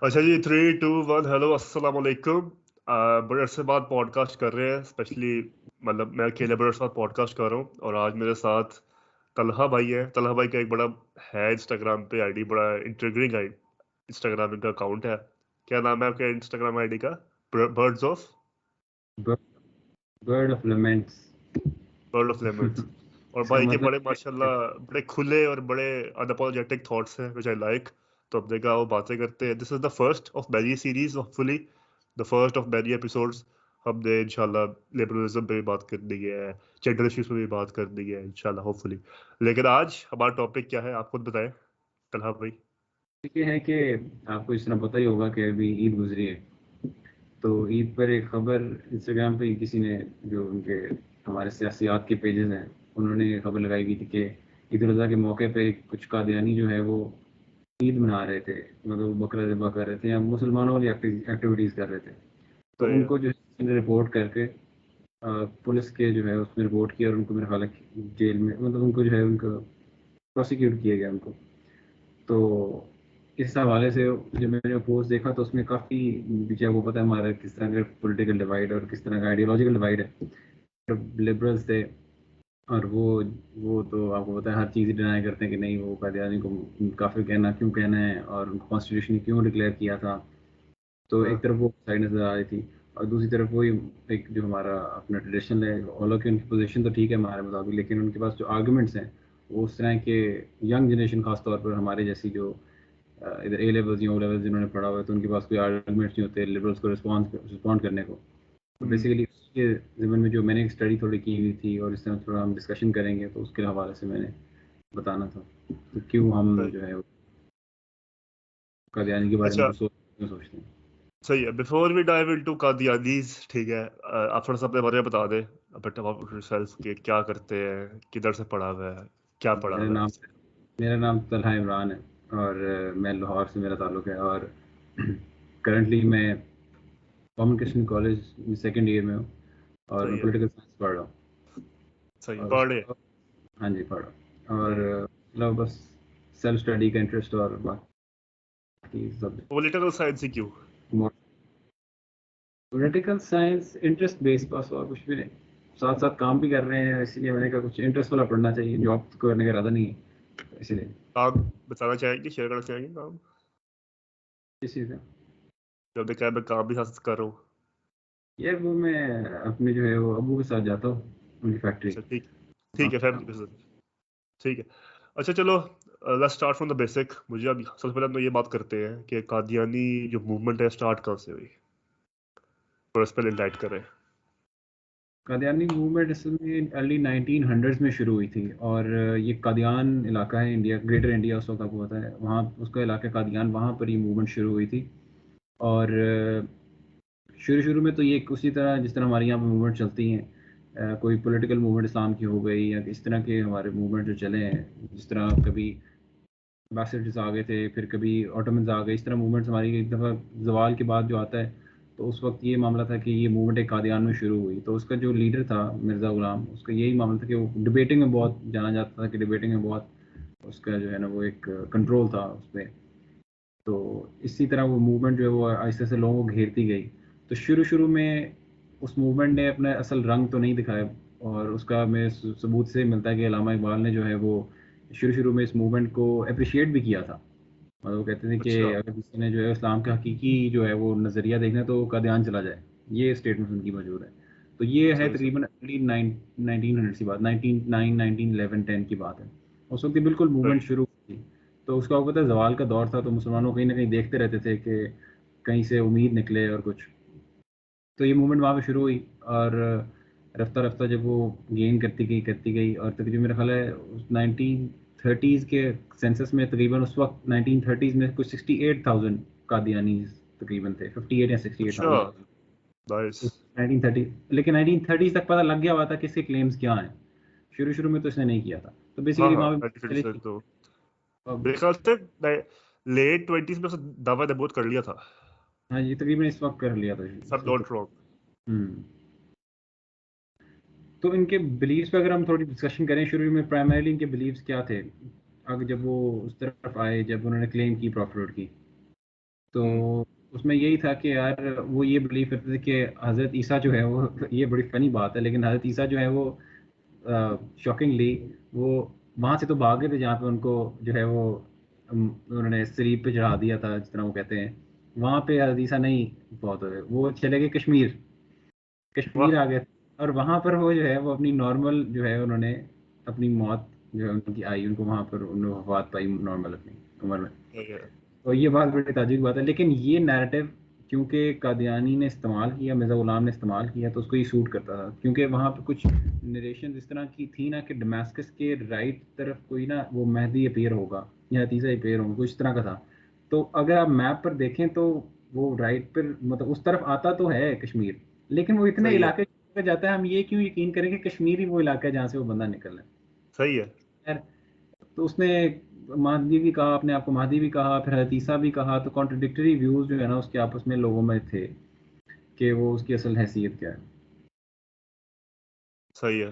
اچھا جی 3 2 1 ہیلو السلام علیکم. بڑے عرصے بعد پوڈ کاسٹ کر رہے ہیں، اسپیشلی مطلب میں اکیلے بڑے عرصے بعد پوڈ کاسٹ کر رہا ہوں، اور آج میرے ساتھ طلحہ بھائی ہے. طلحہ بھائی کا ایک بڑا ہے انسٹاگرام پہ آئی ڈی، بڑا انٹرگرنگ انسٹاگرام کا اکاؤنٹ ہے. کیا نام ہے آپ کے انسٹاگرام آئی ڈی کا؟ Birds of bird of laments. Bird of lemons. اور بھائی کے بڑے ماشاء اللہ بڑے کھلے اور بڑے انپولوجیٹک تھاٹس ہیں which I like. تو اب دیکھا وہ باتیں کرتے ہیں. دس از دا فرسٹ آف میری series, hope fully the first of میری ایپیسوڈس. ہم نے ان شاء اللہ لبرلزم پہ بھی بات کر دی ہے، جینڈر ایشوز پہ بھی بات کر دی ہے ان شاء اللہ ہوپ فلی. لیکن آج ہمارا ٹاپک کیا ہے آپ خود بتائیں طلحہ بھائی. یہ ہے کہ آپ کو اس طرح پتہ ہی ہوگا کہ ابھی عید گزری ہے، تو عید پر ایک خبر انسٹاگرام پہ کسی نے، جو ان کے ہمارے سیاسیات کے پیجز ہیں، انہوں نے خبر لگائی ہوئی تھی کہ عید الاضحیٰ کے موقع پہ کچھ قادیانی جو ہے وہ عید منا رہے تھے، مطلب بکرا ذبح کر رہے تھے یا مسلمانوں والی ایکٹیویٹیز کر رہے تھے. تو ان کو جو ہے رپورٹ کر کے پولیس کے جو ہے اس میں رپورٹ کیا، اور ان کو میرے خیال ہے جیل میں، مطلب ان کو جو ہے ان کو پروسیکیوٹ کیا گیا ان کو. تو اس حوالے سے جب میں نے پوسٹ دیکھا تو اس میں کافی پیچھے وہ پتہ ہے ہمارا کس طرح کا پولیٹیکل ڈیوائڈ اور کس طرح کا آئیڈیالوجیکل ڈیوائڈ ہے. لبرلس تھے اور وہ تو آپ کو پتہ ہے ہر چیز ڈینائی کرتے ہیں کہ نہیں، وہ قادیانی کو کافر کیوں کہنا ہے، اور ان کو کانسٹیٹیوشن کیوں ڈکلیئر کیا تھا. تو ایک طرف وہ سائڈ نظر آ رہی تھی، اور دوسری طرف وہی ایک جو ہمارا اپنا ٹریڈیشن ہے، حالانکہ ان کی پوزیشن تو ٹھیک ہے ہمارے مطابق، لیکن ان کے پاس جو آرگومنٹس ہیں وہ اس طرح کے ینگ جنریشن، خاص طور پر ہمارے جیسی جو ادھر اے لیولز یا او لیولز جنہوں نے پڑھا ہوا ہے، تو ان کے پاس کوئی آرگومنٹس نہیں ہوتے لبرلس کو رسپونڈ کرنے کو. تو بیسیکلی اس کے ضمن میں جو میں نے ایک اسٹڈی تھوڑی کی ہوئی تھی، اور اس طرح تھوڑا ہم ڈسکشن کریں گے، تو اس کے حوالے سے میں نے بتانا تھا کہ کیوں ہم جو ہے قادیانی کے بارے میں کچھ سوچتے ہیں. صحیح ہے. بیفور وی ڈائیو انٹو قادیانیز، ٹھیک ہے، آپ تھوڑا سا اپنے بارے میں بتا دیں بٹ اباؤٹ یور سیلف کہ کیا کرتے ہیں، کدھر سے پڑھا ہوا ہے، کیا پڑھا ہوا ہے. میرا نام طلحہ عمران ہے، اور میں لاہور سے میرا تعلق ہے، اور کرنٹلی میں common Christian college second year میں ہوں، اور میں پولیٹیکل سائنس پڑھ رہا ہوں. صحیح پڑھ رہے ہیں. ہاں جی پڑھ رہا ہوں، اور بس سیلف اسٹڈی کا انٹرسٹ، اور باقی سب. پولیٹیکل سائنس ہی کیوں؟ پولیٹیکل سائنس انٹرسٹ بیس، بس اور کچھ بھی نہیں. ساتھ ساتھ کام بھی کر رہے ہیں، اسی لیے میں نے کہا کچھ انٹرسٹ والا پڑھنا چاہیے، جاب کرنے کا ارادہ نہیں ہے، اسی لیے. کام بتانا چاہیں گے، شیئر کرنا چاہیں گے کام کس چیز ہے؟ جب دیکھا میں کام بھی ساتھ کر رہا ہوں. یہ وہ میں اپنے جو ہے وہ ابو کے ساتھ جاتا ہوں ان کی فیکٹری. اچھا ٹھیک ہے، فیملی بزنس. ٹھیک ہے. اچھا چلو let's start from the basic. مجھے اب سب سے پہلے ہم یہ بات کرتے ہیں کہ قادیانی جو موومنٹ ہے اسٹارٹ کہاں سے ہوئی، اور اس پہ انلائٹ کریں. قادیانی موومنٹ اصل میں ارلی 1900s میں شروع ہوئی تھی، اور یہ قادیان علاقہ ہے انڈیا، گریٹر انڈیا اس وقت آپ کو پتا ہے، وہاں اس کا علاقہ قادیان، وہاں پر یہ موومنٹ شروع ہوئی تھی. اور شروع میں تو یہ اسی طرح جس طرح ہمارے یہاں پہ موومنٹ چلتی ہیں، کوئی پولیٹیکل موومنٹ اسلام کی ہو گئی، یا اس طرح کے ہمارے موومنٹ جو چلے ہیں، جس طرح کبھی بیسٹس آ گئے تھے، پھر کبھی آٹومنز آ گئے، اس طرح موومنٹس ہماری ایک دفعہ زوال کے بعد جو آتا ہے، تو اس وقت یہ معاملہ تھا کہ یہ موومنٹ ایک قادیان میں شروع ہوئی. تو اس کا جو لیڈر تھا مرزا غلام، اس کا یہی معاملہ تھا کہ وہ ڈبیٹنگ میں بہت جانا جاتا تھا، کہ ڈبیٹنگ میں بہت اس کا جو ہے نا وہ ایک کنٹرول تھا اس پہ. تو اسی طرح وہ موومنٹ جو ہے وہ آہستہ سے لوگوں کو گھیرتی گئی. تو شروع میں اس موومنٹ نے اپنا اصل رنگ تو نہیں دکھایا، اور اس کا میں ثبوت سے ملتا ہے کہ علامہ اقبال نے جو ہے وہ شروع میں اس موومنٹ کو اپریشیٹ بھی کیا تھا. مطلب وہ کہتے تھے کہ اگر کسی نے جو ہے اسلام کا حقیقی جو ہے وہ نظریہ دیکھنا ہے تو قادیان چلا جائے. یہ اسٹیٹمنٹ ان کی موجود ہے. تو یہ ہے تقریباً 1900 کی بات، 1911 10 کی بات ہے. اس وقت بالکل موومنٹ شروع ہوئی تھی. تو اس کا پتہ ہے زوال کا دور تھا، تو مسلمانوں کہیں نہ کہیں دیکھتے رہتے تھے کہ کہیں سے امید نکلے اور کچھ. تو یہ موومنٹ وہاں پہ شروع ہوئی، اور رفتہ رفتہ جب وہ گین کرتی گئی، اور تقریباً میرا خیال ہے 1930s کے سینسس میں تقریباً اس وقت 1930s میں کچھ 68,000 قادیانی تقریباً تھے، 58 یا 68,000. 1930 لیکن 1930s تک پتہ لگ گیا ہوا تھا کہ اس کے کلیمز کیا ہیں. شروع میں تو اس نے نہیں کیا تھا. تو بیسیکلی وہاں پہ لیٹ 20s میں دعویٰ نبوت کر لیا تھا. ہاں جی تقریباً اس وقت کر لیا تھا. تو ان کے بلیفس پہ اگر ہم تھوڑی ڈسکشن کریں، شروع میں پرائمریلی ان کے بلیفس کیا تھے، اگر جب وہ اس طرف آئے، جب انہوں نے کلیم کی پراپھٹ کی، تو اس میں یہی تھا کہ یار وہ یہ بلیو کرتے تھے کہ حضرت عیسیٰ جو ہے وہ یہ بڑی فنی بات ہے لیکن حضرت عیسیٰ جو ہے وہ شاکنگلی وہ وہاں سے تو بھاگ گئے تھے جہاں پہ ان کو جو ہے وہ انہوں نے سلیب پہ چڑھا دیا تھا جس طرح وہ کہتے ہیں. وہاں پہ حضرت عیسیٰ نہیں بہت ہوئے, وہ چلے گئے کشمیر واہ آ گئے اور وہاں پر وہ جو ہے وہ اپنی نارمل جو ہے انہوں نے اپنی موت جو ہے ان کی آئی, ان کو وہاں پر انہوں نے وفات پائی نارمل اپنی عمر میں. تو یہ بات بڑی تعجب کی بات ہے. لیکن یہ نیریٹو کیونکہ قادیانی نے استعمال کیا, مرزا غلام نے استعمال کیا, تو اس کو یہ سوٹ کرتا تھا کیونکہ وہاں پہ کچھ نریشن اس طرح کی تھی نا کہ ڈماسکس کے رائٹ طرف کوئی نا وہ مہدی اپیئر ہوگا یا حتیثہ اپیئر ہوگا, کچھ اس طرح کا تھا. تو اگر آپ میپ پر دیکھیں تو وہ رائٹ پر مطلب اس طرف آتا تو ہے کشمیر, لیکن وہ اتنے صحیح ہے علاقے میں جاتا ہے, ہم یہ کیوں یقین کریں کہ کشمیر ہی وہ علاقہ ہے جہاں سے وہ بندہ نکل ہے. صحیح ہے. خیر, تو اس نے مہدی بھی کہا, اپنے آپ کو مہدی بھی کہا, پھر حدیثہ بھی کہا, تو کانٹرڈکٹری ویوز جو ہے نا اس کے آپس میں لوگوں میں تھے کہ وہ اس کی اصل حیثیت کیا ہے. صحیح ہے.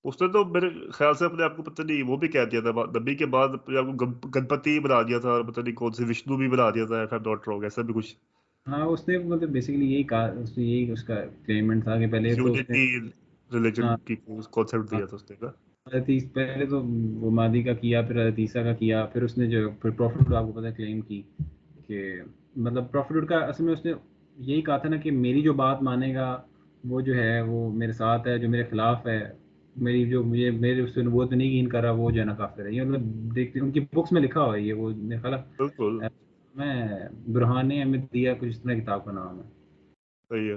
اس نے تو میرے خیال سے اپنے آپ کو پتہ نہیں وہ بھی کہہ دیا تھا نبی کے بعد اپنے آپ کو گنپتی بنا دیا تھا, اور پتہ نہیں کون سے وشنو بھی بنا دیا تھا, اف آئی ناٹ رانگ, ایسا بھی کچھ ہاں اس نے مطلب بیسیکلی یہی کہا, یہی اس کا کلیمنٹ تھا کہ پہلے تو اس نے یونٹی ریلیجن ہاں کی کانسیپٹ دیا تھا اس نے کا. پہلے تو وہ مہدی کا کیا, پھر حدیثہ کا کیا, پھر اس نے جو پھر پروفٹ آپ کو پتہ کلیم کی کہ مطلب پروفٹ کا اصل میں اس نے یہی کہا تھا نا کہ میری جو بات مانے گا وہ جو ہے وہ میرے ساتھ ہے, جو میرے خلاف ہے, میری جو مجھے میرے اس سے نبوت نہیں یقین کر رہا وہ جو ہے نا کافر ہے. یہ مطلب دیکھتے ان کی بکس میں لکھا ہوا ہے, یہ وہ میرے خیال بالکل میں برہان احمدیہ کچھ اس طرح کتاب کا نام ہے, صحیح ہے.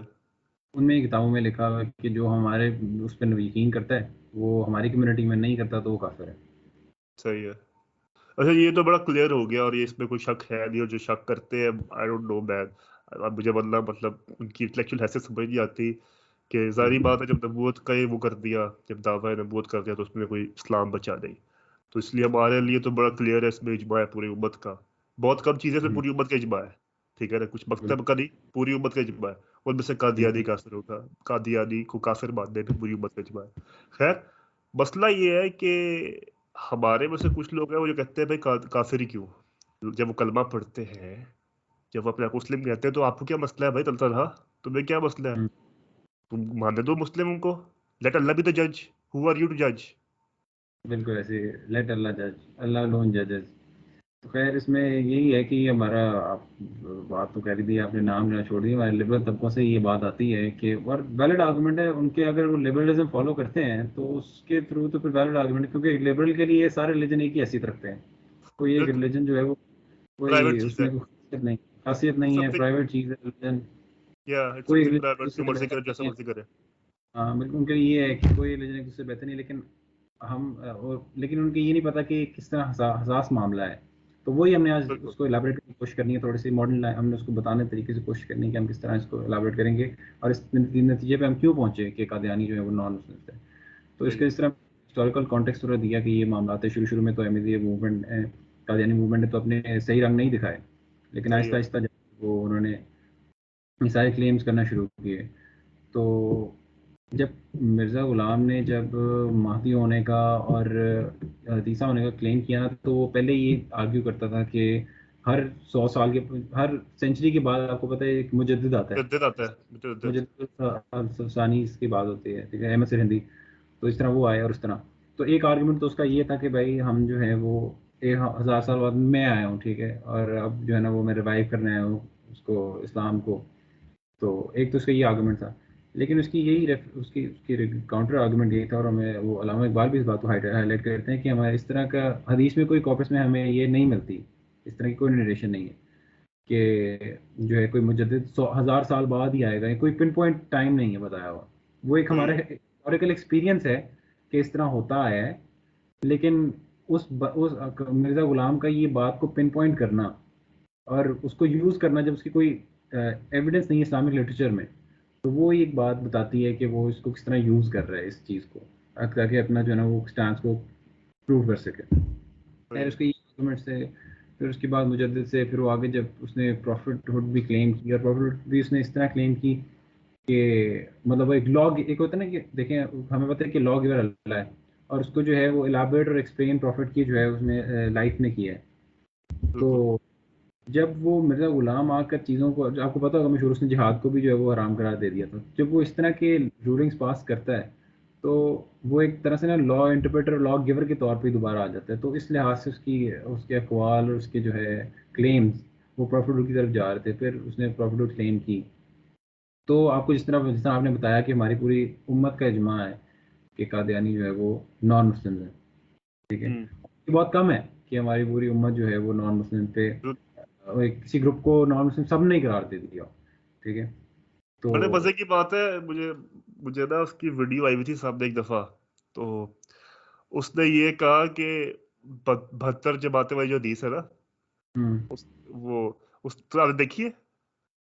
ان میں کتابوں میں لکھا ہوا ہے کہ جو ہمارے اس پہ یقین کرتا ہے وہ ہماری کمیونٹی میں نہیں کرتا تو وہ کافر ہے. صحیح ہے. اچھا یہ تو بڑا کلیئر ہو گیا, اور یہ اس میں کوئی شک ہے نہیں, اور جو شک کرتے ہیں آئی ڈونٹ نو مین, اب مجھے مطلب ان کی انٹلیکچوئل حیثیت سمجھ نہیں آتی کہ ظاہری بات ہے جب نبوت کا وہ کر دیا, جب دعویٰ نبوت کر دیا تو اس میں کوئی اسلام بچا نہیں. تو اس لیے ہمارے لیے تو بڑا کلیئر ہے, اس میں اجماع ہے پوری امت کا. بہت کم چیزیں سے پوری امت کا اجماع ہے, ٹھیک ہے نا, کچھ مکتب کا نہیں, پوری امت کا اجماع ہے. ان میں سے قادیانی کافر ہوگا, قادیانی کو کافر ماننے پہ پوری امت کا اجماع ہے. خیر مسئلہ یہ ہے کہ ہمارے میں سے کچھ لوگ ہیں وہ جو کہتے ہیں بھائی کافر ہی کیوں, جب وہ کلمہ پڑھتے ہیں, جب وہ اپنے آپ کو مسلم کہتے ہیں, تو آپ کو کیا مسئلہ ہے بھائی چلتا رہا, تمہیں کیا مسئلہ ہے, تم ماننے دو مسلم ان کو, لیٹ اللہ بھی تو جج, ہو آر یو ٹو جج. بالکل ایسے لیٹ اللہ جج, اللہ لون ججز. تو خیر اس میں یہی ہے کہ ہمارا آپ بات تو کہہ دی, آپ نے نام نہ چھوڑ دیا, ہمارے لبرل طبقوں سے یہ بات آتی ہے کہ اور ویلڈ آرگومنٹ ہے ان کے, اگر وہ لبرلزم فالو کرتے ہیں تو اس کے تھرو تو پھر ویلڈ آرگومنٹ ہے, کیونکہ لبرل کے لیے سارے ریلیجن ایک ہی حیثیت رکھتے ہیں. کوئی ایک بالکل ریلیجن جو ہے وہ کوئی پرائیویٹ اس چیز ہے, میں کوئی خاصیت نہیں ہے, سم تھنگ, پرائیویٹ چیز ہے ریلیجن, یا اٹس سم کوئی تھنگ ریلیجن پرائیویٹ, اس جو سے مرضی بہتر کرے جیسا نہیں ہے. مرضی کرے. ہاں بالکل, ان کے لیے یہ ہے کہ کوئی ریلیجن اس سے بہتر نہیں, لیکن ہم لیکن ان کو یہ نہیں پتا کہ کس طرح حساس معاملہ ہے. تو وہی ہم نے آج بالکل اس کو الیبوریٹ کرنے کی کوشش کرنی ہے, تھوڑی سی ماڈرن ہم نے اس کو بتانے طریقے سے کوشش کرنی ہے کہ ہم کس طرح اس کو الیبوریٹ کریں گے, اور اس نتیجے پہ ہم کیوں پہنچے کہ قادیانی جو ہے وہ نان مسلم تھے. تو اس صحیح کے ہے. اس طرح ہسٹوریکل کانٹیکسٹ تھوڑا دیا کہ یہ معاملات ہے. شروع میں تو احمدیہ موومنٹ قادیانی موومنٹ نے تو اپنے صحیح رنگ نہیں دکھائے, لیکن صحیح آہستہ ہے. آہستہ وہ انہوں نے یہ سارے کلیمز کرنا شروع کیے. تو جب مرزا غلام نے جب مہدی ہونے کا اور حدیثہ ہونے کا کلیم کیا نا, تو وہ پہلے یہ آرگیو کرتا تھا کہ ہر 100 سال کے, ہر سینچری کے بعد آپ کو پتہ ہے ایک مجدد آتا ہے, مجدد آتا ہے, مجدد. مجدد ثانی اس کی بات ہوتی ہے, ٹھیک ہے, احمد سرہندی. تو اس طرح وہ آئے, اور اس طرح تو ایک آرگومنٹ تو اس کا یہ تھا کہ بھائی ہم جو ہے وہ 1000 سال بعد میں آیا ہوں, ٹھیک ہے, اور اب جو ہے نا وہ میں ریوائیو کرنے آیا ہوں اس کو, اسلام کو. تو ایک تو اس کا یہ آرگومنٹ تھا, لیکن اس کی یہی اس کی کاؤنٹر آرگومنٹ یہی تھا, اور ہمیں وہ علامہ اقبال بھی اس بات کو ہائی لائٹ کرتے ہیں کہ ہمارے اس طرح کا حدیث میں کوئی کاپس میں ہمیں یہ نہیں ملتی, اس طرح کی کوئی نریشن نہیں ہے کہ جو ہے کوئی مجدد 1000 سال بعد ہی آئے گا, کوئی پن پوائنٹ ٹائم نہیں ہے بتایا ہوا. وہ ایک ہمارا ہسٹوریکل ایکسپیرینس ہے کہ اس طرح ہوتا آیا ہے, لیکن اس مرزا غلام کا یہ بات کو پن پوائنٹ کرنا اور اس کو یوز کرنا جب اس کی کوئی ایویڈنس نہیں ہے اسلامک لٹریچر میں, تو وہ ایک بات بتاتی ہے کہ وہ اس کو کس طرح یوز کر رہا ہے اس چیز کو, تاکہ اپنا جو ہے نا وہ اسٹانس کو پروو کر سکے. خیر اس کے یہ آرگومنٹ سے پھر اس کے بعد مجدد سے پھر وہ آگے جب اس نے پروفٹ ہوڈ بھی کلیم کی, اور پروفٹ بھی اس نے اس طرح کلیم کی کہ مطلب ایک لاگ ایک ہوتا ہے نا کہ دیکھیں ہمیں پتہ ہے کہ لاگ ایور اللہ ہے, اور اس کو جو ہے وہ الیبوریٹ اور ایکسپلین پروفٹ کی جو ہے اس نے لائف نے کی ہے. تو جب وہ مرزا غلام آ کر چیزوں کو، آپ کو پتا ہوگا مشہور، اس نے جہاد کو بھی جو ہے وہ حرام قرار دے دیا تھا. جب وہ اس طرح کے رولنگس پاس کرتا ہے تو وہ ایک طرح سے نا لا انٹرپریٹر، لا گیور کے طور پہ دوبارہ آ جاتا ہے. تو اس لحاظ سے اس کے اقوال اور اس کے جو ہے کلیمز وہ پروفٹ رول کی طرف جا رہے تھے. پھر اس نے پروفٹ رول کلیم کی. تو آپ کو جس طرح آپ نے بتایا کہ ہماری پوری امت کا اجماع ہے کہ قادیانی جو ہے وہ نان مسلم ہے. ٹھیک ہے. یہ بہت کم ہے کہ ہماری پوری امت جو ہے وہ نان مسلم پہ کسی گروپ کو نان مسلم سب نے قرار دے دیا. ٹھیک ہے. تو بڑے مزے کی بات ہے. مجھے نا اس کی ویڈیو آئی ہوئی تھی سامنے ایک دفعہ. تو اس نے یہ کہا کہ 72 جماعتیں والی جو حدیث ہے نا، وہ اس آپ نے دیکھی ہے؟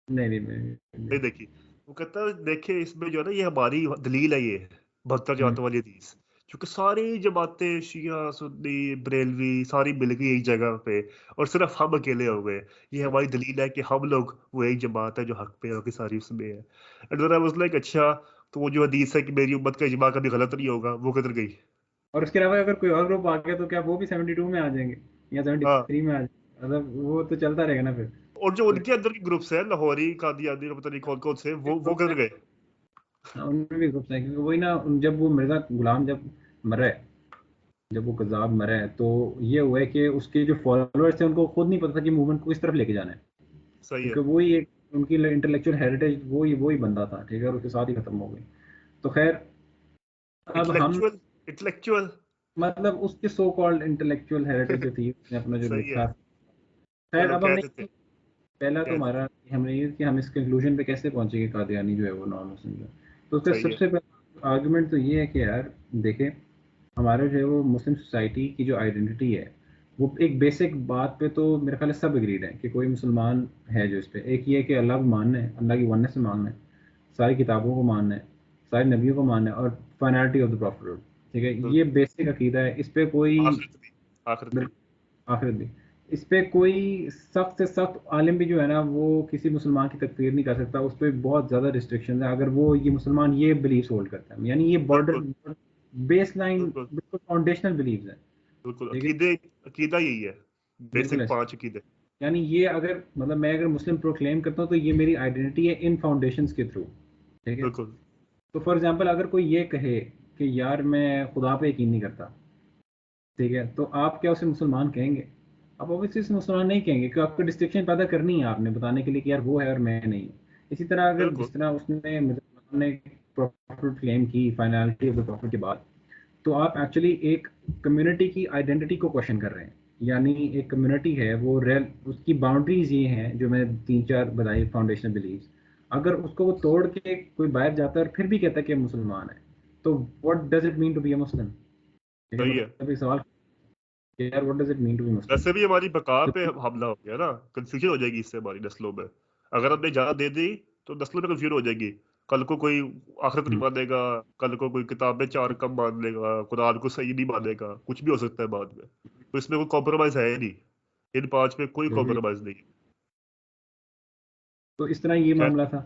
نہیں دیکھی. وہ کہتا ہے دیکھیں اس میں جو ہے نا یہ ہماری دلیل ہے، یہ 72 جماعتوں والی حدیث، کیونکہ ساری جماعتیں شیعہ سنی بریلوی ساری مل گئی ایک جگہ پہ اور صرف ہم اکیلے ہو گئے. یہ ہماری دلیل ہے کہ ہم لوگ وہ ایک جماعت ہے جو حق پہ ہوگی ساری اس میں ہے. And when I was like اچھا تو وہ جو حدیث ہے کہ میری امت کا اجماع کبھی غلط نہیں ہوگا، وہ کدھر گئی؟ اور اس کے علاوہ اگر کوئی اور گروپ آ گیا تو کیا وہ بھی 72 میں آ جائیں گے یا ہاں 73 میں آ جائیں گے؟ مطلب وہ تو چلتا رہے گا نا پھر. اور جو ان کے اندر کے گروپس ہیں لاہوری قادیانی اور پتہ نہیں کون کون سے، وہ کدھر گئے؟ ان میں بھی گروپس ہیں کیونکہ وہی نا، جب وہ مرزا غلام جب مرا ہے، جب وہ قذاب مرا ہے، تو یہ ہوا ہے کہ اس کے جو فالوورز تھے ان کو خود نہیں پتا تھا کہ موومنٹ کو کس طرف لے کے جانا ہے. صحیح ہے. کیونکہ وہی ایک ان کی انٹلیکچوئل ہیریٹیج وہی بندہ تھا. ٹھیک ہے. اور اس کے ساتھ ہی ختم ہو گئی. تو خیر اب ہم انٹلیکچوئل مطلب اس کے سو کالڈ انٹلیکچوئل ہیریٹیج جو تھی، اس نے اپنا جو صحیح ہے. لکھا. خیر چلو اب ہم کہہ نے دیتے پہلا تو کہہ دیتے ہمارا ہم نے یہ کہ ہم اس کنکلوژن پہ کیسے پہنچے کہ قادیانی جو ہے وہ نان مسلم ہے. تو اس کا صحیح سب ہے. سے پہلا آرگومنٹ تو یہ ہے کہ یار دیکھیں، ہمارا جو ہے وہ مسلم سوسائٹی کی جو آئیڈینٹی ہے وہ ایک بیسک بات پہ تو میرے خیال ہے سب اگریڈ ہے کہ کوئی مسلمان ہے جو اس پہ ایک یہ کہ اللہ کو ماننا ہے، اللہ کی ونس سے ماننا ہے، ساری کتابوں کو ماننا ہے، سارے نبیوں کو ماننا ہے، اور فائنالٹی آف دا پروفٹ. ٹھیک ہے. یہ بالکل. بیسک عقیدہ ہے. اس پہ کوئی آخرت بھی. آخرت بھی، اس پہ کوئی سخت سے سخت عالم بھی جو ہے نا وہ کسی مسلمان کی تکفیر نہیں کر سکتا. اس پہ بہت زیادہ ریسٹرکشنز ہیں اگر وہ یہ مسلمان یہ بلیفز ہولڈ کرتا ہے. یعنی یہ بارڈر بالکل بیس لائن بالکل بالکل فاؤنڈیشنل بلیفز ہیں. بالکل. ٹھیک ہے. عقیدہ یہی ہے، بالکل بیسک ایسے. 5 عقیدے. یعنی یہ اگر مطلب میں اگر مسلم پروکلیم کرتا ہوں تو یہ میری آئیڈینٹی ہے ان فاؤنڈیشنز کے تھرو. ٹھیک ہے. بالکل. تو فار ایگزامپل اگر کوئی یہ کہے کہ یار میں خدا پہ یقین نہیں کرتا، ٹھیک ہے، تو آپ کیا اسے مسلمان کہیں گے؟ آپ اوبیسلی اسے مسلمان نہیں کہیں گے کہ آپ کو ڈسٹنکشن پیدا کرنی ہے آپ نے بتانے کے لیے کہ یار وہ ہے اور میں نہیں. اسی طرح اگر بالکل. جس طرح اس نے پروفٹ کلیم کی فائنالٹی آف دا پروفٹ کے بعد، تو آپ ایکچولی ایک کمیونٹی کی آئیڈینٹی کو کوشچن کر رہے ہیں. یعنی ایک کمیونٹی ہے وہ ریل، اس کی باؤنڈریز یہ ہیں جو میں 3-4 بتائی فاؤنڈیشنل بلیفز. اگر اس کو وہ توڑ کے کوئی باہر جاتا ہے اور پھر بھی کہتا ہے کہ مسلمان ہے، تو what does it mean to be a Muslim? صحیح ہے. مطلب ایک سوال کہ یار what does it mean to be Muslim. ویسے بھی ہماری بقا پہ حملہ ہو گیا نا، کنفیوژن ہو جائے گی اس سے ہماری نسلوں میں. اگر ہم نے اجازت دے دی تو نسلوں میں کنفیوژن ہو جائے گی. کل کو کوئی آخرت نہیں مانے گا، کل کو کوئی کتابیں 4 کم مان لے گا، قرآن کو صحیح نہیں مانے گا، کچھ بھی ہو سکتا ہے بعد میں. تو اس میں کوئی کمپرومائز ہے ہی نہیں، ان 5 میں کوئی کمپرومائز نہیں. تو اس طرح یہ خیر. معاملہ تھا.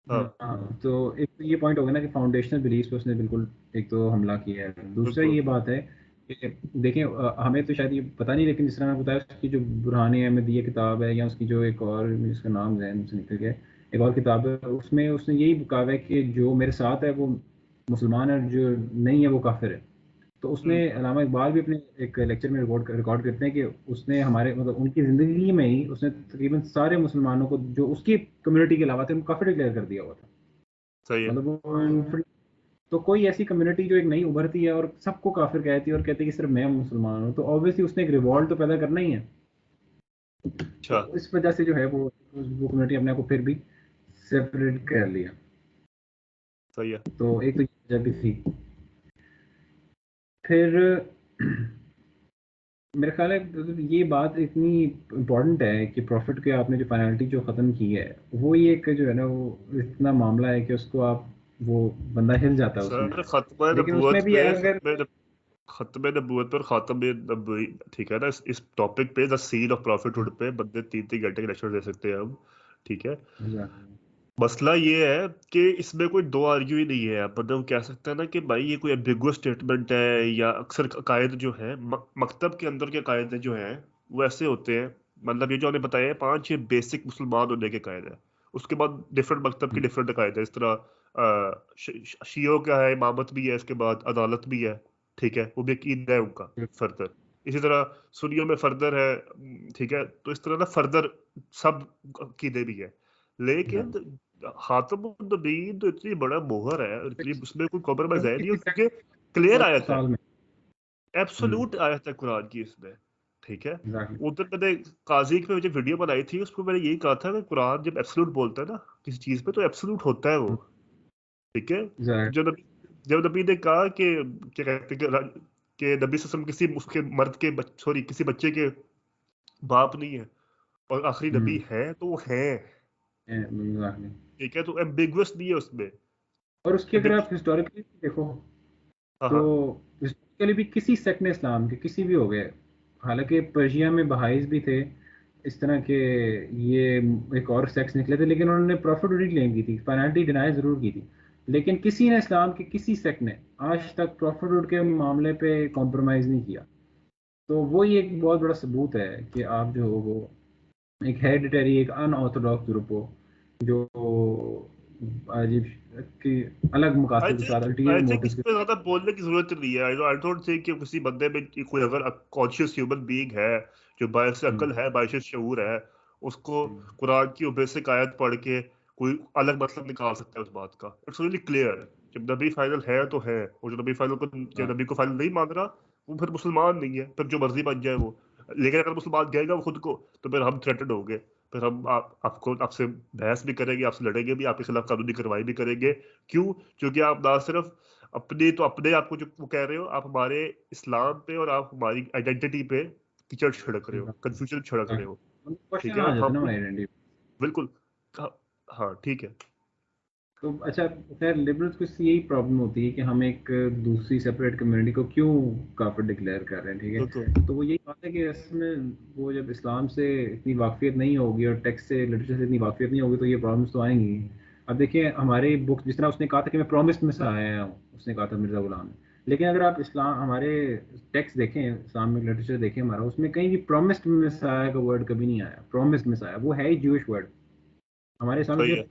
ہاں ہاں. تو ایک تو یہ پوائنٹ ہو گیا نا کہ فاؤنڈیشنل بلیفس پہ اس نے بالکل ایک تو حملہ کیا ہے. دوسرا بالکل. یہ بات ہے کہ دیکھیں ہمیں تو شاید یہ پتہ نہیں، لیکن جس طرح میں بتایا اس کی جو برہان احمدیہ کتاب ہے یا اس کی جو ایک اور جس کا نام ذہن سے نکل گیا ایک اور کتاب ہے، اس میں اس نے یہی کہا ہے کہ جو میرے ساتھ ہے وہ مسلمان ہے اور جو نہیں ہے وہ کافر ہے. تو اس نے علامہ اقبال بھی اپنے ایک لیکچر میں ریکارڈ کرتے ہیں کہ اس نے ہمارے مطلب ان کی زندگی میں ہی اس نے تقریباً سارے مسلمانوں کو جو اس کی کمیونٹی کے علاوہ تھے ان کو کافر ڈکلیئر کر دیا ہوا تھا. صحیح ہے. مطلب وہ تو کوئی ایسی کمیونٹی جو ایک نئی ابھرتی ہے اور سب کو کافر کہتی ہے اور کہتی ہے کہ صرف میں مسلمان ہوں، تو آبویسلی اس نے ایک ریوالٹ تو پیدا کرنا ہی ہے. اچھا. تو اس وجہ سے جو ہے وہ کمیونٹی اپنے آپ کو پھر بھی سیپریٹ کر لیا. صحیح ہے. تو ایک تو یہ وجہ بھی تھی. پھر میرے خیال ہے یہ بات اتنی امپورٹنٹ ہے کہ پروفٹ کے آپ نے جو فائنالٹی جو ختم کی ہے وہ یہ کہ جو ہے نا وہ اتنا معاملہ ہے کہ اس کو آپ وہ بندہ ہل جاتا ہے اس میں. سر ختم لیکن اس میں نبوت بھی پہ اگر ختم نبوت پر خاتم نبوی ٹھیک ہے نا، اس ٹاپک پہ دا سیل آف پروفٹ ہوڈ پہ بندے 3 گھنٹے کے لیکچر دے سکتے ہیں ہم. ٹھیک ہے. مسئلہ یہ ہے کہ اس میں کوئی دو آرگیو ہی نہیں ہے. بندہ کہہ سکتا ہے نا کہ بھائی یہ کوئی ایمبیگوس اسٹیٹمنٹ ہے، یا اکثر عقائد جو ہیں مکتب کے اندر کے عقائد جو ہیں وہ ایسے ہوتے ہیں مطلب یہ جو ہم نے بتایا ہے 5 یہ بیسک مسلمان ہونے کے قاعدے ہیں. اس کے بعد ڈفرنٹ مکتب کے ڈفرنٹ عقائد ہیں. اس طرح شیعوں کا ہے امامت بھی ہے, اس کے بعد عدالت بھی ہے, ٹھیک ہے, وہ بھی ایک عید ہے ان کا فردر. اسی طرح سنیوں میں فردر ہے, ٹھیک ہے. تو اس طرح نا فردر سب عقیدے بھی ہے. لیکن خاتم النبیین تو اتنی بڑا موہر ہے, اتنی اس میں کوئی کمپرومائز ہے نہیں, کیونکہ کلیئر آیت ہے, ایبسولوٹ آیت ہے قرآن کی اس میں, ٹھیک ہے. ادھر میں نے قاضی میں جو ویڈیو بنائی تھی اس میں میں نے یہی کہا تھا کہ قرآن جب ایبسولوٹ بولتا ہے نا کسی چیز پہ تو ایبسولوٹ ہوتا ہے وہ, ٹھیک ہے. جب نبی نے کہا کہ کیا کہتے کہ نبی صلی اللہ علیہ وسلم کسی اس کے مرد کے کسی بچے کے باپ نہیں ہے اور آخری نبی ہے تو وہ ہے, ٹھیک ہے. تو ایمبیگوس نہیں ہے اس میں. اور اس کی اگر آپ ہسٹوریکلی دیکھو تو ہسٹوریکلی بھی کسی سیکٹ نے اسلام کے کسی بھی ہو گئے, حالانکہ پرشیا میں بہائیز بھی تھے اس طرح کے, یہ ایک اور سیکس نکلے تھے, لیکن انہوں نے پروفیٹری کلیم کی تھی, فائنلٹی ڈینائی ضرور کی تھی, لیکن کسی نے اسلام کے کسی سیکٹ نے آج تک پروفیٹری کے معاملے پہ کمپرومائز نہیں کیا. تو وہی ایک بہت بڑا ثبوت ہے کہ آپ جو ہو وہ ایک ہیریڈیٹری ایک ان آرتھوڈاکس گروپ ہو جو عجیب کی الگ مقاصد کے ساتھ الٹیریئر موٹیوز کے ساتھ زیادہ بولنے کی ضرورت نہیں ہے. I don't think کہ کسی بندے میں کوئی اگر کانشیس ہیومن بینگ ہے جو باعث عقل ہے, باعث شعور ہے, اس کو قرآن کی بیسک آیت پڑھ کے کوئی الگ مطلب نکال سکتا ہے اس بات کا. It's really clear. جب نبی فائنل ہے تو ہے, اور جو نبی فائنل کو جو نبی کو فائنل نہیں مان رہا وہ پھر مسلمان نہیں ہے, پھر جو مرضی بن جائے وہ. لیکن اگر مسلمان کہے گا وہ خود کو تو پھر ہم تھریٹنڈ ہوں گے, پھر ہم آپ سے بحث بھی کریں گے, آپ سے لڑیں گے بھی, آپ کے خلاف قانونی کارروائی بھی کریں گے. کیوں؟ کیونکہ آپ نہ صرف اپنے آپ کو جو کہہ رہے ہو, آپ ہمارے اسلام پہ اور آپ ہماری آئیڈینٹی پہ کیچڑ چھڑک رہے ہو, کنفیوژن چھڑک رہے ہو, ٹھیک ہے. بالکل ہاں ٹھیک ہے. تو اچھا خیر لبرلس کو یہی پرابلم ہوتی ہے کہ ہم ایک دوسری سیپریٹ کمیونٹی کو کیوں کافر ڈکلیئر کر رہے ہیں, ٹھیک ہے. تو وہ یہی بات ہے کہ اس میں وہ جب اسلام سے اتنی واقفیت نہیں ہوگی اور ٹیکسٹ سے لٹریچر سے اتنی واقفیت نہیں ہوگی تو یہ پرابلمس تو آئیں گی. اب دیکھیں ہمارے بک جس طرح اس نے کہا تھا کہ میں پرومسڈ مسائل ہوں, اس نے کہا تھا مرزا غلام نے, لیکن اگر آپ اسلام ہمارے ٹیکسٹ دیکھیں, اسلامک لٹریچر دیکھیں ہمارا, اس میں کہیں بھی پرومسڈ مسائل کا ورڈ کبھی نہیں آیا. پرومسڈ مسائل وہ ہے ہی جوش ورڈ. ہمارے اسلام کے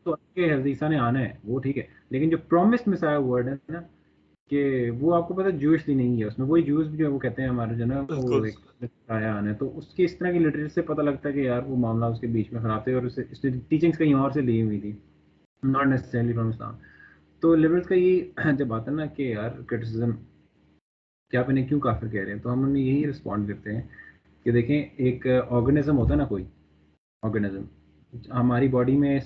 تو حضرت عیسیٰ نے آنا ہے وہ ٹھیک ہے, لیکن جو پرومسڈ مسائل ورڈ ہے نا کہ وہ آپ کو پتہ جوش بھی نہیں ہے اس میں, وہی جوز جو ہے وہ کہتے ہیں ہمارے جو نا وہ ایک آیا آنا ہے. تو اس کی اس طرح کی لٹریچر سے پتہ لگتا ہے کہ یار وہ معاملہ اس کے بیچ میں خراب تھے اور اس نے ٹیچنگس کہیں اور سے لی ہوئی تھی, ناٹ نیسسرلی فرام اسلام. تو لبرلس کا یہ جب آتا ہے نا کہ یار کرٹیسزم کہ آپ انہیں کیوں کافر کہہ رہے ہیں, تو ہم انہیں یہی رسپونڈ کرتے ہیں کہ دیکھیں ایک آرگنزم ہوتا ہے نا, کوئی آرگنزم ہماری باڈی میں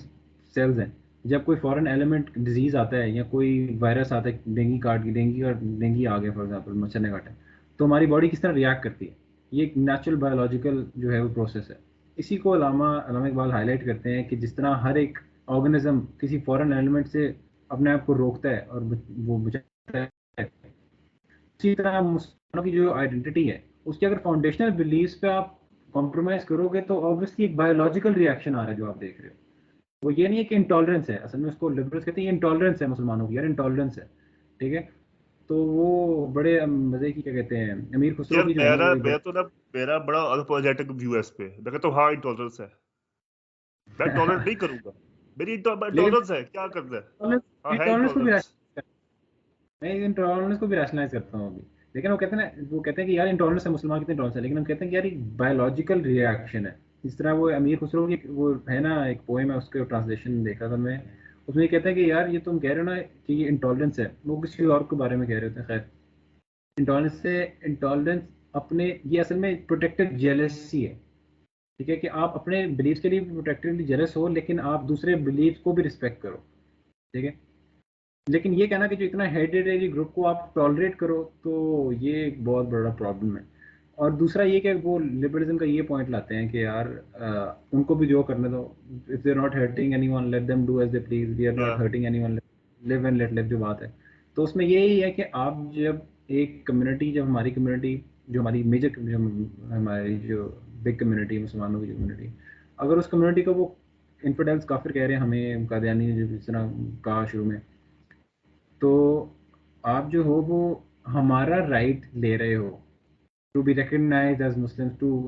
سیلز ہیں, جب کوئی فورن ایلیمنٹ ڈیزیز آتا ہے یا کوئی وائرس آتا ہے, ڈینگی آ گیا فار ایگزامپل, مچھر نے کاٹا, تو ہماری باڈی کس طرح ریئیکٹ کرتی ہے. یہ ایک نیچرل بایولوجیکل جو ہے وہ پروسیس ہے. اسی کو علامہ اقبال ہائی لائٹ کرتے ہیں کہ جس طرح ہر ایک آرگنزم کسی فورن ایلیمنٹ سے اپنے آپ کو روکتا ہے اور وہ بچاتا ہے, اسی طرح مسلمانوں کی جو آئیڈینٹی ہے اس کے اگر فاؤنڈیشنل بلیفس پہ آپ کمپرومائز کرو گے تو آبویسلی ایک بایولوجیکل ریئیکشن آ رہا ہے جو آپ دیکھ رہے ہو. وہ یہ نہیں ہے کہ انٹالرنس ہے, اصل میں اس کو لبرلس کہتے ہیں یہ انٹالرنس ہے مسلمانوں کی, یار انٹالرنس ہے, ٹھیک ہے. تو وہ بڑے مزے کی کیا کہتے ہیں امیر خسرو کی جو ہے نا میرا بڑا اپوزیٹک ویو ہے اس پہ. میں کہتا ہوں ہاں انٹالرنس ہے, میں ٹالریٹ نہیں کروں گا, میری انٹالرنس ہے, کیا کرنا ہے, ہاں ہے انٹالرنس. میں انٹالرنس کو بھی ریشنلائز کرتا ہوں ابھی, لیکن وہ کہتے ہیں نا, وہ کہتے ہیں کہ یار انٹالرنس ہے مسلمان کتنے انٹالرنس ہے, لیکن ہم کہتے ہیں کہ یار ایک بایولوجیکل ریئیکشن ہے. اس طرح وہ امیر خسرو کی وہ ہے نا ایک پوئم ہے, اس کے ٹرانسلیشن دیکھا تھا میں, اس میں یہ کہتا ہے کہ یار یہ تم کہہ رہے ہو نا کہ یہ انٹالرنس ہے, وہ کسی اور کے بارے میں کہہ رہے تھے. خیر انٹالرنس اپنے یہ اصل میں پروٹیکٹڈ جیلسی ہے, ٹھیک ہے, کہ آپ اپنے بلیفس کے لیے پروٹیکٹڈلی جیلس ہو لیکن آپ دوسرے بلیفس کو بھی رسپیکٹ کرو, ٹھیک ہے. لیکن یہ کہنا کہ جو اتنا ہیریڈیٹری گروپ کو آپ ٹالریٹ کرو تو یہ ایک بہت بڑا پرابلم ہے. اور دوسرا یہ کہ وہ لبرلزم کا یہ پوائنٹ لاتے ہیں کہ یار ان کو بھی جو کرنے دو, if they're not hurting anyone let them do as they please, we are not hurting anyone, live and let live جو بات ہے. تو اس میں یہی ہے کہ آپ جب ایک کمیونٹی, جب ہماری کمیونٹی جو ہماری میجر ہماری جو بگ کمیونٹی ہے مسلمانوں کی جو کمیونٹی, اگر اس کمیونٹی کو وہ انفیڈلس کافر کہہ رہے ہیں, ہمیں قادیانی جو جس طرح کہا شروع میں, تو آپ جو ہو وہ ہمارا رائٹ لے رہے ہو to be recognized as Muslims, to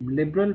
liberal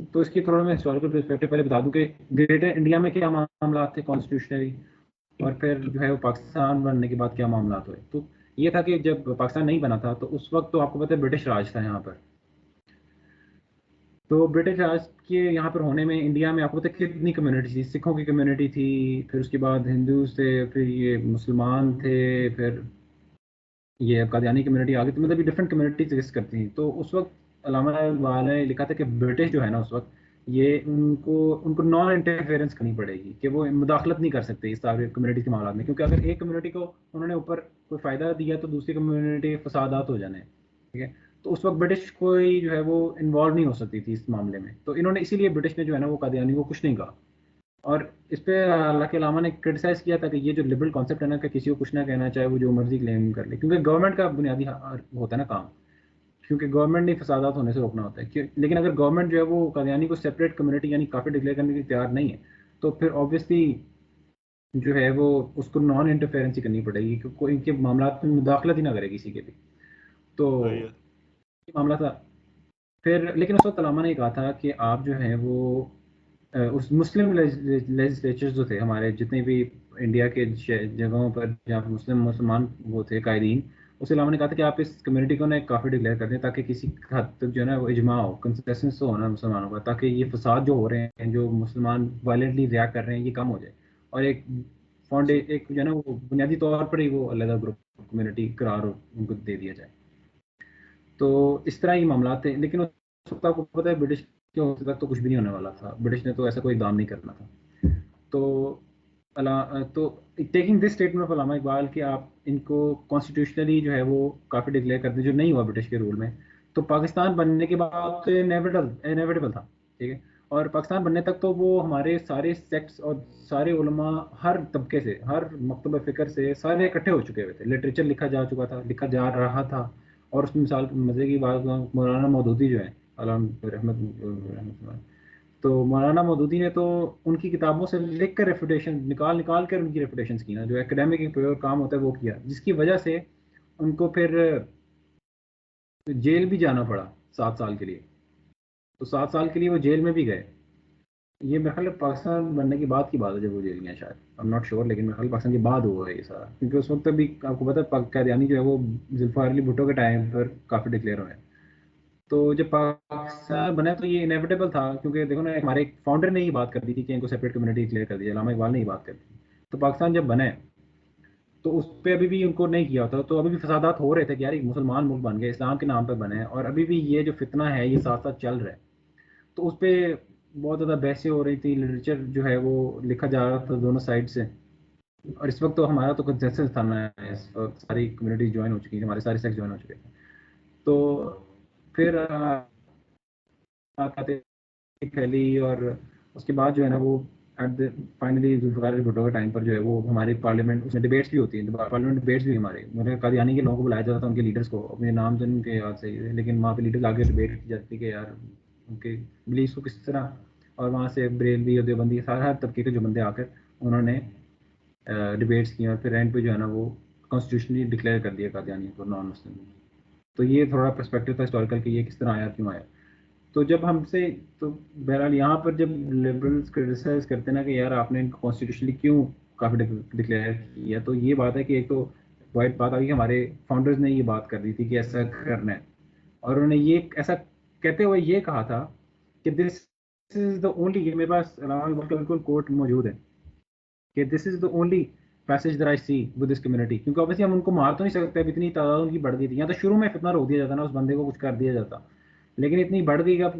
تو اس کی تھوڑا میں ہسٹوریکل پرسپیکٹو پہلے بتا دوں کہ گریٹر انڈیا میں کیا معاملات تھے کانسٹیٹیوشنری، اور پھر جو ہے وہ پاکستان بننے کے بعد کیا معاملات ہوئے. تو یہ تھا کہ جب پاکستان نہیں بنا تھا تو اس وقت تو آپ کو پتہ ہے برٹش راج تھا یہاں پر. تو برٹش راج کے یہاں پر ہونے میں انڈیا میں آپ کو پتہ ہے کتنی کمیونٹی تھی. سکھوں کی کمیونٹی تھی، پھر اس کے بعد ہندوز تھے، پھر یہ مسلمان تھے، پھر یہ قادیانی کمیونٹی آ گئی. تو مطلب یہ ڈفرینٹ کمیونٹیز ایگزسٹ کرتی ہیں. تو اس وقت علامہ اقبال نے لکھا تھا کہ برٹش جو ہے نا اس وقت یہ ان کو نان انٹرفیئرنس کرنی پڑے گی، کہ وہ مداخلت نہیں کر سکتے اس سارے کمیونٹی کے معاملات میں، کیونکہ اگر ایک کمیونٹی کو انہوں نے اوپر کوئی فائدہ دیا تو دوسری کمیونٹی فسادات ہو جانے ہیں. ٹھیک ہے، تو اس وقت برٹش کوئی جو ہے وہ انوالو نہیں ہو سکتی تھی اس معاملے میں. تو انہوں نے اسی لیے برٹش نے جو ہے نا وہ قادیانی کو کچھ نہیں کہا. اور اس پہ اللہ کے علامہ نے کرٹیسائز کیا تھا کہ یہ جو لبرل کانسیپٹ ہے نا کہ کسی کو کچھ نہ کہنا چاہے وہ جو مرضی کلیم کر لے، کیونکہ گورنمنٹ کا بنیادی ہوتا ہے نا کام، کیونکہ گورنمنٹ نے فسادات ہونے سے روکنا ہوتا ہے. لیکن اگر گورنمنٹ جو ہے وہ قادیانی کو سیپریٹ کمیونٹی یعنی کافر ڈکلیئر کرنے کے لیے تیار نہیں ہے تو پھر آبویسلی جو ہے وہ اس کو نان انٹرفیئرنس کرنی پڑے گی، کہ کوئی ان کے معاملات میں مداخلت ہی نہ کرے کسی کے بھی. تو صحیح ہے. یہ معاملہ تھا. پھر لیکن اس وقت علامہ نے کہا تھا کہ آپ جو ہیں وہ اس مسلم لیجسلیچر جو تھے ہمارے جتنے بھی انڈیا کے جگہوں پر جہاں پر مسلمان وہ تھے قائدین، اس علامہ نے کہا تھا کہ آپ اس کمیونٹی کو نا کافی ڈکلیئر کر دیں تاکہ کسی حد تک جو ہے نا وہ اجماع ہو، کنسنسس ہو نا مسلمانوں کا، تاکہ یہ فساد جو ہو رہے ہیں جو مسلمان وائلنٹلی ریاکٹ کر رہے ہیں یہ کم ہو جائے، اور ایک ایک جو ہے نا وہ بنیادی طور پر ہی وہ علیحدہ گروپ کمیونٹی قرار ان کو دے دیا جائے. تو اس طرح یہ معاملات تھے. لیکن اس وقت آپ کو پتہ ہے برٹش کے ہوتے تک تو کچھ بھی نہیں ہونے والا تھا. برٹش نے تو ایسا کوئی اقدام نہیں کرنا تھا. تو ٹیکنگ دس اسٹیٹمنٹ آف علامہ اقبال کہ آپ ان کو کانسٹیٹیوشنلی جو ہے وہ کافی ڈکلیئر کر دیں جو نہیں ہوا برٹش کے رول میں، تو پاکستان بننے کے بعد تو انیویٹیبل تھا. ٹھیک ہے، اور پاکستان بننے تک تو وہ ہمارے سارے سیکٹس اور سارے علماء ہر طبقے سے ہر مکتبہ فکر سے سارے اکٹھے ہو چکے ہوئے تھے. لٹریچر لکھا جا چکا تھا، لکھا جا رہا تھا. اور اس میں مثال مزے کی بات مولانا مودودی جو ہے علامہ رحمت اللہ، تو مولانا مودودی نے تو ان کی کتابوں سے لکھ کر ریفوٹیشن نکال کر ان کی ریفوٹیشنز کی نا، جو ایکڈیمک کام ہوتا ہے وہ کیا، جس کی وجہ سے ان کو پھر جیل بھی جانا پڑا 7 سال کے لیے. تو 7 سال کے لیے وہ جیل میں بھی گئے. یہ میرے خیال پاکستان بننے کے بعد کی بات ہے جب وہ جیل گئے شاید، آئی ایم ناٹ شیور، لیکن میرے خیال پاکستان کے بعد ہوا ہے یہ سارا، کیونکہ اس وقت بھی آپ کو پتہ ہے قادیانی جو ہے وہ ذوالفقار علی بھٹو کے ٹائم پر کافی ڈکلیئر ہوئے. تو جب پاکستان بنا تو یہ انیویٹیبل تھا، کیونکہ دیکھو نا ہمارے ایک فاؤنڈر نے یہ بات کر دی تھی کہ ان کو سیپریٹ کمیونٹی ڈکلیئر کر دی، علامہ اقبال نے یہ بات کر دی. تو پاکستان جب بنے تو اس پہ ابھی بھی ان کو نہیں کیا ہوتا، تو ابھی بھی فسادات ہو رہے تھے کہ یار ایک مسلمان ملک بن گئے اسلام کے نام پہ بنے، اور ابھی بھی یہ جو فتنہ ہے یہ ساتھ ساتھ چل رہا ہے. تو اس پہ بہت زیادہ بحثیں ہو رہی تھی، لٹریچر جو ہے وہ لکھا جا رہا تھا دونوں سائڈ سے. اور اس وقت تو ہمارا تو کنسنسس تھا نا، اس وقت ساری کمیونٹی جوائن ہو چکی ہیں، ہمارے سارے سیکس جوائن ہو چکے تھے. تو پھر پھیلی، اور اس کے بعد جو ہے نا وہ فائنلی ذوالفقار علی بھٹو کے ٹائم پر جو ہے وہ ہماری پارلیمنٹ اس میں ڈبیٹس بھی ہوتی ہیں، پارلیمنٹ ڈبیٹس بھی ہمارے قادیانی کے لوگوں کو بلایا جاتا تھا، ان کے لیڈرس کو، اپنے نام تو ان کے یاد صحیح ہے لیکن وہاں پہ لیڈرز آگے ڈبیٹ کی جاتی کہ یار ان کے بلیفس کو کس طرح، اور وہاں سے بریلوی اور دیوبندی ہر طبقے کے جو بندے آ کر انہوں نے ڈبیٹس کی، اور پھر اینڈ پہ جو ہے نا وہ کانسٹیٹیوشنلی ڈکلیئر کر دیا قادیانی کو نان مسلم. تو یہ تھوڑا پرسپیکٹو تھا ہسٹوریکل کہ یہ کس طرح آیا کیوں آیا. تو جب ہم سے تو بہرحال یہاں پر جب لبرلس کرٹیسائز کرتے ہیں نا کہ یار آپ نے ان کو کانسٹیٹیوشنلی کیوں کافی ڈکلیئر کیا، تو یہ بات ہے کہ ایک تو وائٹ بات آ گئی کہ ہمارے فاؤنڈرز نے یہ بات کر دی تھی کہ ایسا کرنا ہے، اور انہوں نے یہ ایسا کہتے ہوئے یہ کہا تھا کہ دس از دا اونلی، یہ میرے پاس علامہ اقبال کا بالکل کوٹ موجود ہے کہ this is the only passage that I see with this community, کیونکہ obviously ہم ان کو مار تو نہیں سکتے، اب اتنی تعداد ان کی بڑھ گئی تھی. یا تو شروع میں فتنہ روک دیا جاتا نا، اس بندے کو کچھ کر دیا جاتا، لیکن اتنی بڑھ گئی کہ اب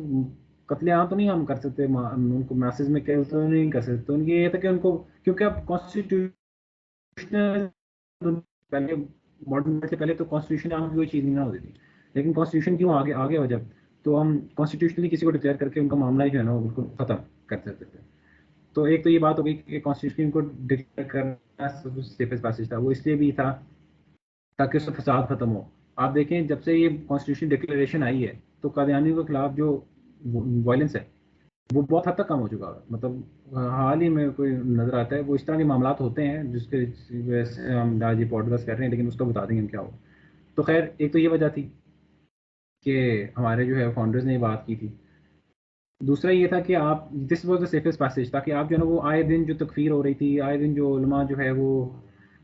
قتل عام تو نہیں ہم کر سکتے، ان کو میسز میں کیل تو نہیں کر سکتے. تو ان کی یہ تھا کہ ان کو، کیونکہ اب کانسٹیٹیوشنل پہلے ماڈرن سے پہلے تو کانسٹیٹیوشن عام کی کوئی چیز نہیں ہوتی تھی، لیکن کانسٹیٹیوشن کیوں آگے ہو جب تو ہم کانسٹیٹیوشنلی کسی کو ڈکلیئر کر کے ان کا معاملہ جو ہے نا وہ بالکل ختم کر سکتے تھے. تو ایک تو یہ بات ہو گئی کہ کانسٹیٹیوشن کو ڈکلیئر کرنا سیفسٹ پیسج تھا، وہ اس لیے بھی تھا تاکہ اس سے فساد ختم ہو. آپ دیکھیں جب سے یہ کانسٹیٹیوشن ڈکلیریشن آئی ہے تو قادیانیوں کے خلاف جو وائلنس ہے وہ بہت حد تک کم ہو چکا ہے. مطلب حال ہی میں کوئی نظر آتا ہے وہ اس طرح کے معاملات ہوتے ہیں جس کے وجہ سے ہم آج یہ پوڈ کاسٹ کر رہے ہیں، لیکن اس کو بتا دیں گے ہم کیا ہو. تو خیر ایک تو یہ وجہ تھی کہ ہمارے جو ہے فاؤنڈرز نے یہ بات کی تھی. دوسرا یہ تھا کہ آپ this was the safest passage, تاکہ آپ جو ہے نا وہ آئے دن جو تکفیر ہو رہی تھی، آئے دن جو علماء جو ہے وہ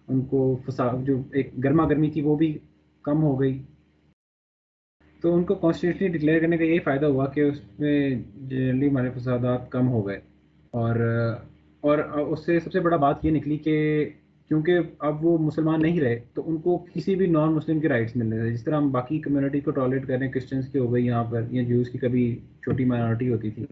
ان کو فساد، جو ایک گرما گرمی تھی وہ بھی کم ہو گئی. تو ان کو کانسٹیٹیوشنلی ڈکلیئر کرنے کا یہی فائدہ ہوا کہ اس میں جنرلی ہمارے فسادات کم ہو گئے. اور اس سے سب سے بڑا بات یہ نکلی کہ کیونکہ اب وہ مسلمان نہیں رہے تو ان کو کسی بھی نان مسلم کے رائٹس ملنے تھے. جس طرح ہم باقی کمیونٹی کو ٹالریٹ کر رہے ہیں، کرسچنس کی ہو گئی یہاں پر، یا جیوز کی کبھی چھوٹی مائنورٹی ہوتی تھی،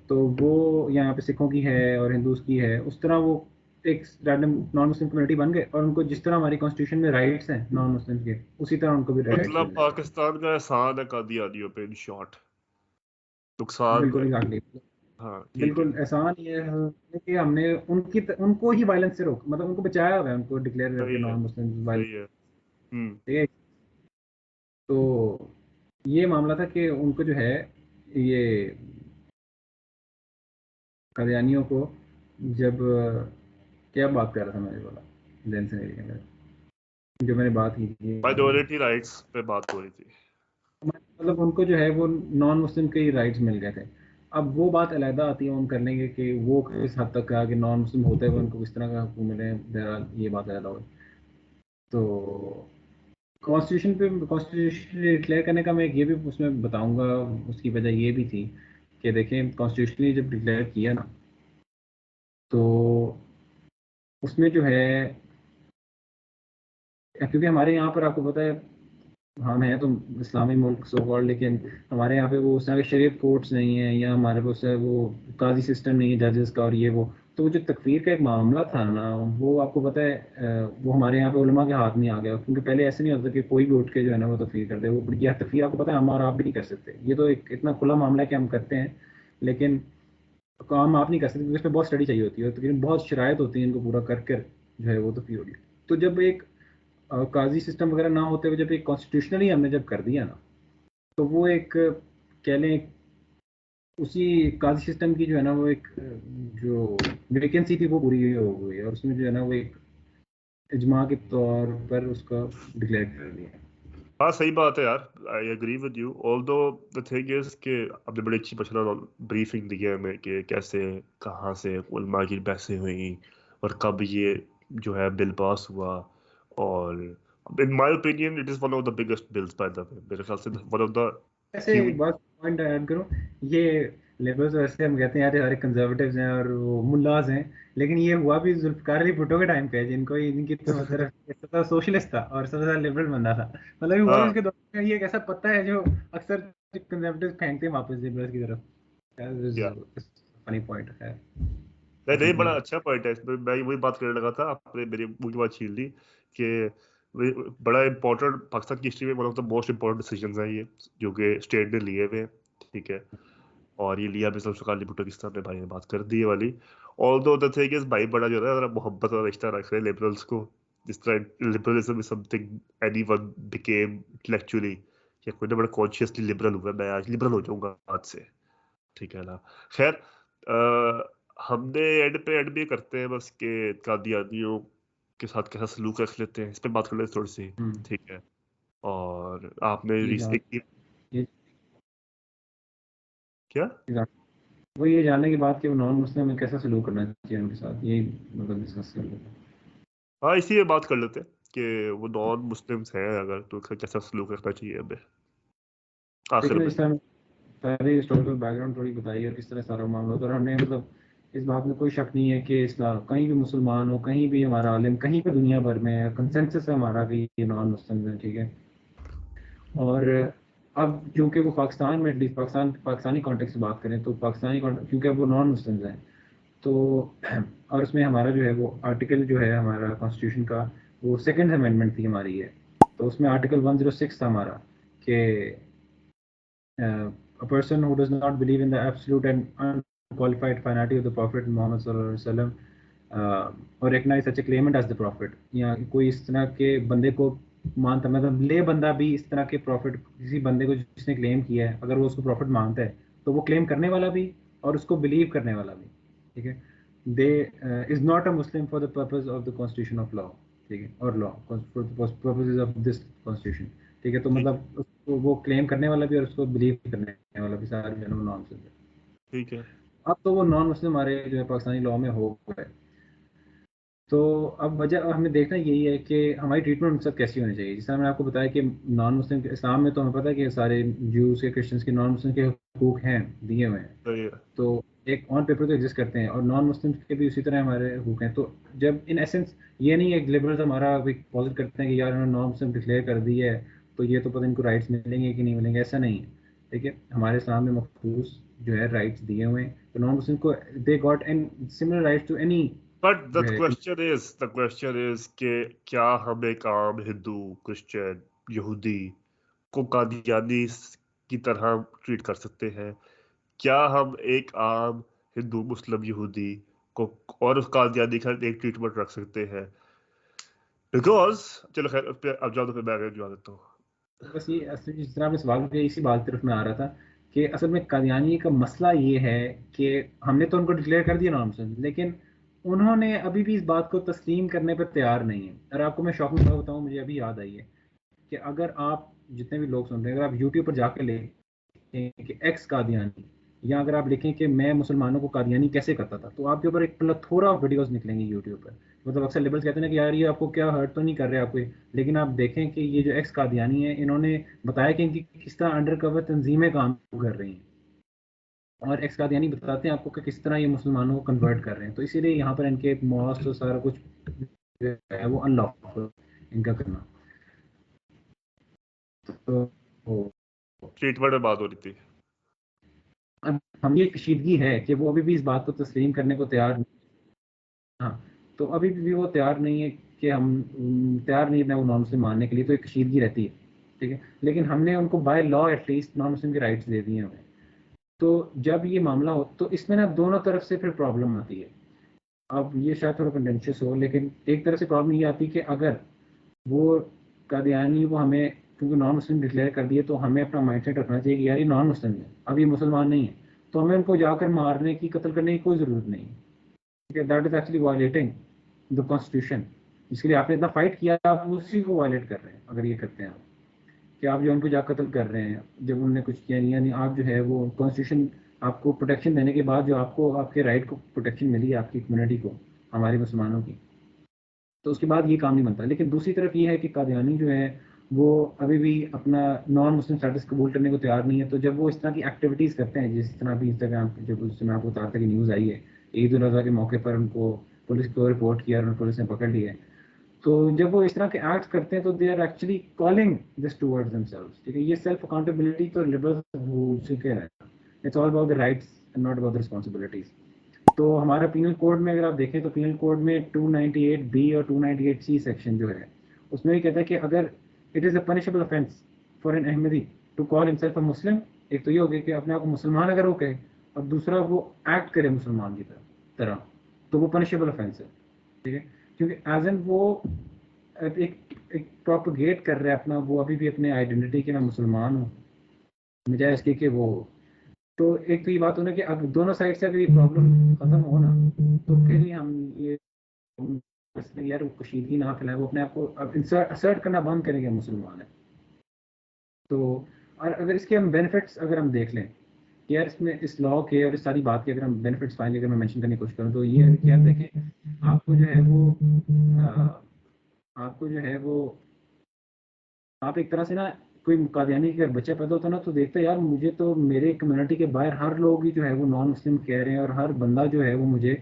تو وہ یہاں پہ سکھوں کی ہے اور ہندوز کی ہے، اس طرح وہ ایک رینڈم نان مسلم کمیونٹی بن گئے، اور ان کو جس طرح ہماری کانسٹیٹیوشن میں رائٹس ہیں نان مسلم کے، اسی طرح ان کو بھی رائٹس مطلب مل جائیں. پاکستان کا احسان ہے قادیانیوں پہ، ان شارٹ نقصان. بالکل ایگزیکٹلی. ہاں ٹھیک ہے. بالکل احسان یہ ہے کہ ہم نے ان کو ہی وائلنس سے روک، مطلب ان کو بچایا ہوا ہے، ان کو ڈکلیئر کر کے صحیح ہے نان مسلم وائلنس. صحیح ہے. ہوں. ٹھیک ہے. تو یہ معاملہ تھا کہ ان کو جو ہے یہ قادیانیوں کو جب کیا بات کر رہا تھا، میں نے بولا ذہن سے میرے اندر جو میں نے بات کی تھی، مائنورٹی رائٹس پہ بات ہو رہی تھی. مطلب ان کو جو ہے وہ نان مسلم کے ہی رائٹس مل گئے تھے. اب وہ بات علیحدہ آتی ہے، ہم کر لیں گے کہ وہ کس حد تک کہا کہ نان مسلم ہوتے ہوئے ان کو کس طرح کا حقوق ملے. بہرحال یہ بات علیحدہ ہوئی. تو کانسٹیٹیوشن ڈکلیئر کرنے کا میں یہ بھی اس میں بتاؤں گا، اس کی وجہ یہ بھی تھی کہ دیکھیں کانسٹیٹیوشنلی جب ڈکلیئر کیا نا، تو اس میں جو ہے کیونکہ ہمارے یہاں پر آپ کو پتہ ہے ہم ہیں تو اسلامی ملک سو کالڈ، لیکن ہمارے یہاں پہ وہ اس طرح کے شریعت کورٹس نہیں ہیں، یا ہمارے پاس وہ قاضی سسٹم نہیں ہے ججز کا اور یہ وہ. تو وہ جو تکفیر کا ایک معاملہ تھا نا، وہ آپ کو پتہ ہے وہ ہمارے یہاں پہ علماء کے ہاتھ میں آ گیا. کیونکہ پہلے ایسے نہیں ہوتا کہ کوئی بھی اٹھ کے جو ہے نا وہ تکفیر کر دے. وہ یہ تکفیر آپ کو پتہ ہے ہم اور آپ بھی نہیں کر سکتے. یہ تو ایک اتنا کھلا معاملہ ہے کہ ہم کرتے ہیں، لیکن کام آپ نہیں کر سکتے کیونکہ اس میں بہت اسٹڈی چاہیے ہوتی ہے، تقریباً بہت شرائط ہوتی ہیں ان کو پورا کر کے جو ہے وہ تکفیر ہوگی. تو جب ایک قاضی سسٹم وغیرہ نہ ہوتے ہوئے جب ایک کانسٹیٹیوشنلی ہم نے جب کر دیا نا، تو وہ ایک کہہ لیں اسی قاضی سسٹم کی جو ہے نا وہ ایک جو ویکینسی تھی وہ پوری ہو گئی، اور اس میں جو ہے نا وہ ایک اجماع کے طور پر اس کا ڈکلیئر کر دیا. ہاں صحیح بات ہے یار. I agree with you. آلدو the thing is کہ آپ نے بڑی اچھی بریفنگ دی ہے ہمیں کہ کیسے کہاں سے علماء کی بحثیں ہوئیں اور کب یہ جو ہے بل پاس ہوا. اور in my opinion it is one of the biggest bills by the way. میرے خیال سے one of the ایسے ایک huge. بات پوائنٹ ایڈ کروں، یہ لیبرلز ویسے ہم کہتے ہیں یار سارے کنزرویٹیوز ہیں اور وہ ملاز ہیں، لیکن یہ ہوا بھی ذوالفقار علی بھٹو کے ٹائم پہ، جن کو ان کی تو طرف سوشلسٹ تھا اور سب سے زیادہ لبرل بندہ تھا. مطلب یہ ہوا بھی ہاں اس کے دور میں. یہ ایک ایسا پتا ہے جو اکثر کنزرویٹیوز پھینکتے ہیں واپس لبرلز کی طرف. فنی پوائنٹ ہے. نہیں بڑا اچھا پوائنٹ ہے. میں وہی بات کرنے لگا تھا، آپ نے میری منہ کی بات چھین لی کہ بڑا امپورٹنٹ پاکستان کی ہسٹری میں one of the most important decisions ہیں یہ جو کہ اسٹیٹ نے لیے ہوئے. ٹھیک ہے. اور یہ لیا بھی ذوالفقار علی بھٹو کی طرح اپنے بھائی نے بات کر دی ہے والی. آلدو دا تھنگ از بھائی بڑا جو ہے ذرا محبت اور رشتہ رکھ رہے ہیں لبرلس کو. جس طرح liberalism is some thing any one became intellectually کہ کوئی نہ بڑا کانشیسلی لبرل ہوا ہے، میں آج لبرل ہو جاؤں گا آج سے. ٹھیک ہے نا. خیر ہم نے اینڈ بھی کرتے ہیں بس کہ قادیانیوں کے ساتھ کیسا سلوک رکھ لیتے ہیں، اس پہ بات کر لیتے تھوڑی سی. ٹھیک ہے. اور آپ نے کیا وہ یہ جاننے کی بات کہ وہ نان مسلم میں کیسا سلوک کرنا چاہیے ان کے ساتھ، یہی مطلب ڈسکس کر لیتے ہیں. ہاں اسی میں بات کر لیتے ہیں کہ وہ نان مسلمس ہیں اگر تو کیسا سلوک رکھنا چاہیے ہمیں آخر لیکن میں. اس طرح پہلے ہسٹوریکل بیک گراؤنڈ تھوڑی بتائی اور کس طرح سارا معاملہ ہوتا ہے. اور ہم نے مطلب اس بات میں کوئی شک نہیں ہے کہ اسلام کہیں بھی مسلمان ہو، کہیں بھی ہمارا عالم کہیں پہ دنیا بھر میں کنسنسس ہے ہمارا کہ یہ نان مسلم ہیں. ٹھیک ہے. اور اب چونکہ وہ پاکستان میں پاکستانی کانٹیکس سے بات کریں تو پاکستانی کیونکہ اب وہ نان مسلمز ہیں تو، اور اس میں ہمارا جو ہے وہ آرٹیکل جو ہے ہمارا کانسٹیٹیوشن کا وہ سیکنڈ امینڈمنٹ تھی ہماری ہے. تو اس میں آرٹیکل 106 تھا ہمارا کہ a person who does not believe in the absolute and unqualified finality of the Prophet Muhammad sallallahu alaihi wasallam or recognize such a claimant as the Prophet. یا کوئی اس طرح کے بندے کو مانتا، مطلب لے بندہ بھی اس طرح کے پروفٹ کسی بندے کو جس نے کلیم کیا ہے اگر وہ اس کو پروفٹ مانتا ہے تو وہ کلیم کرنے والا بھی اور اس کو بلیو کرنے والا بھی. ٹھیک ہے. They is not a Muslim for the purpose of the constitution of law. ٹھیک ہے. اور law purpose of this constitution. ٹھیک ہے. تو مطلب وہ کلیم کرنے والا بھی اور اس کو بلیو کرنے والا بھی سارے جو ہے نا نان مسلم ہے. ٹھیک ہے. اب تو وہ نان مسلم ہمارے جو ہے پاکستانی لاء میں ہو گئے. تو اب وجہ ہمیں دیکھنا یہی ہے کہ ہماری ٹریٹمنٹ ان کے ساتھ کیسی ہونی چاہیے. جس طرح میں نے آپ کو بتایا کہ نان مسلم اسلام میں تو ہمیں پتہ ہے کہ سارے جوز کے کرسچنس کے نان مسلم کے حقوق ہیں دیے ہوئے ہیں. صحیح ہے. تو ایک آن پیپر تو ایگزسٹ کرتے ہیں اور نان مسلم کے بھی اسی طرح ہمارے حقوق ہیں. تو جب ان ایسنس یہ نہیں ہے کہ لبرلز ہمارا پازٹ کرتے ہیں کہ یار انہوں نے نان مسلم ڈکلیئر کر دی ہے تو یہ تو پتہ ان کو رائٹس ملیں گے کہ نہیں ملیں گے. ایسا نہیں ہے. ٹھیک ہے, ہمارے اسلام میں مخصوص جو ہے رائٹس دیے ہوئے ہیں. تو نان مسلم کو they got and similar rights to any But the جو ہے. question is کہ کیا ہم ایک عام ہندو, کرسچن, یہودی کو قادیانی کی طرح ٹریٹ کر سکتے ہیں؟ کیا ہم ایک عام ہندو, مسلم, یہودی کو اور اس قادیانی کا ایک ٹریٹمنٹ رکھ سکتے ہیں؟ بیکاز چلو خیر اس پہ اب جاؤ تو پھر میں آگے جواب دیتا ہوں. بس یہ اصل جس طرح میں سوال کیا اسی بات کی طرف میں آ رہا تھا کہ اصل میں قادیانی کا مسئلہ یہ ہے کہ ہم نے تو ان کو ڈکلیئر کر دیا نان مسلم, لیکن انہوں نے ابھی بھی اس بات کو تسلیم کرنے پر تیار نہیں ہے. اور آپ کو میں شوق میں بتاؤں, مجھے ابھی یاد آئی ہے کہ اگر آپ جتنے بھی لوگ سن رہے ہیں, اگر آپ یوٹیوب پر جا کے لکھیں کہ ایکس قادیانی, یا اگر آپ لکھیں کہ میں مسلمانوں کو قادیانی کیسے کرتا تھا, تو آپ کے اوپر ایک پلتھورا آف ویڈیوز نکلیں گے یوٹیوب پر. مطلب اکثر لیبلز کہتے ہیں نا کہ یار یہ آپ کو کیا ہرٹ تو نہیں کر رہے آپ کو, لیکن آپ دیکھیں کہ یہ جو ایکس قادیانی ہیں انہوں نے بتایا کہ ان کی کس طرح انڈر کور تنظیمیں کام کر رہی ہیں, اور ایکس قادیانی بتاتے ہیں آپ کو کہ کس طرح یہ مسلمانوں کو کنورٹ کر رہے ہیں. تو اسی لیے یہاں پر ان کے ماسک اور سارا کچھ جو ہے وہ ان لافل ان کا کرنا. تو ٹریٹمنٹ میں بات ہو رہی تھی. اب ہم یہ کشیدگی ہے کہ وہ ابھی بھی اس بات کو تسلیم کرنے کو تیار نہیں. ہاں, تو ابھی بھی وہ تیار نہیں ہے کہ ہم تیار نہیں ہے وہ نان مسلم ماننے کے لیے. تو ایک کشیدگی رہتی ہے. ٹھیک ہے, لیکن ہم نے ان کو by law at least non Muslim کے رائٹس دے دیے ہمیں. تو جب یہ معاملہ ہو تو اس میں نا دونوں طرف سے پھر پرابلم آتی ہے. اب یہ شاید تھوڑا کنٹینشیس ہو, لیکن ایک طرف سے پرابلم یہ آتی کہ اگر وہ قادیانی وہ ہمیں کیونکہ نان مسلم ڈکلیئر کر دیے تو ہمیں اپنا مائنڈ سیٹ رکھنا چاہیے کہ یار یہ نان مسلم ہے, اب یہ مسلمان نہیں ہے, تو ہمیں ان کو جا کر مارنے کی, قتل کرنے کی کوئی ضرورت نہیں. That is actually violating the constitution. جس کے لیے آپ نے اتنا فائٹ کیا آپ اسی کو وائلیٹ کر رہے ہیں اگر یہ کرتے ہیں آپ, کہ آپ جو ان کو جا قتل کر رہے ہیں جب انہوں نے کچھ کیا نہیں. یعنی آپ جو ہے وہ کانسٹیٹیوشن آپ کو پروٹیکشن دینے کے بعد جو آپ کو آپ کے رائٹ کو پروٹیکشن ملی ہے آپ کی کمیونٹی کو, ہمارے مسلمانوں کی, تو اس کے بعد یہ کام نہیں بنتا. لیکن دوسری طرف یہ ہے کہ قادیانی جو ہے وہ ابھی بھی اپنا نان مسلم اسٹیٹس قبول کرنے کو تیار نہیں ہے. تو جب وہ اس طرح کی ایکٹیویٹیز کرتے ہیں, جس طرح بھی انسٹاگرام جب اس میں آپ کو بتاتا کہ نیوز آئی ہے عید الاضحیٰ کے موقع پر ان کو پولیس کو رپورٹ کیا اور پولیس نے پکڑ لیا ہے, تو جب وہ اس طرح کے ایکٹ کرتے ہیں تو they are actually calling this towards themselves. ٹھیک ہے, یہ سیلف اکاؤنٹیبلٹی تو لبرلز بھول چکے ہیں. It's all about the rights and not about the responsibilities. تو ہمارا پینل کوڈ میں اگر آپ دیکھیں تو پینل کوڈ میں 298B اور 298C سیکشن جو ہے اس میں یہ کہتا ہے کہ اگر it is a punishable offense for an Ahmadi to call himself a Muslim, ایک تو یہ ہو گیا کہ اپنے آپ کو مسلمان اگر وہ کہے, اور دوسرا وہ ایکٹ کرے مسلمان کی طرح, تو وہ پنشبل offense ہے. ٹھیک ہے, کیونکہ ایز این وہ ایک پروپگیٹ کر رہا ہے اپنا, وہ ابھی بھی اپنے آئیڈینٹی کے میں مسلمان ہوں بجائے اس کے کہ وہ. تو ایک تو یہ بات ہونا کہ اگر دونوں سائڈ سے اگر یہ پرابلم ختم ہو نا تو پھر ہی ہم یہ یار کشیدگی نہ پھیلائے, وہ اپنے آپ کو اسرٹ کرنا بند کریں گے مسلمان ہیں. تو اور اگر اس کے ہم بینیفٹس اگر ہم دیکھ لیں کہ یار اس میں اس لا کے اور اس ساری بات کے اگر ہم بینیفٹس فائنلی اگر میں مینشن کرنے کی کوشش کروں تو یہ ہے کہ آپ دیکھیں آپ کو جو ہے وہ آپ کو جو ہے وہ آپ ایک طرح سے نا کوئی قادیانی کا بچہ پیدا ہوتا ہے نا تو دیکھتا ہے یار مجھے تو میرے کمیونٹی کے باہر ہر لوگ ہی جو ہے وہ نان مسلم کہہ رہے ہیں, اور ہر بندہ جو ہے وہ مجھے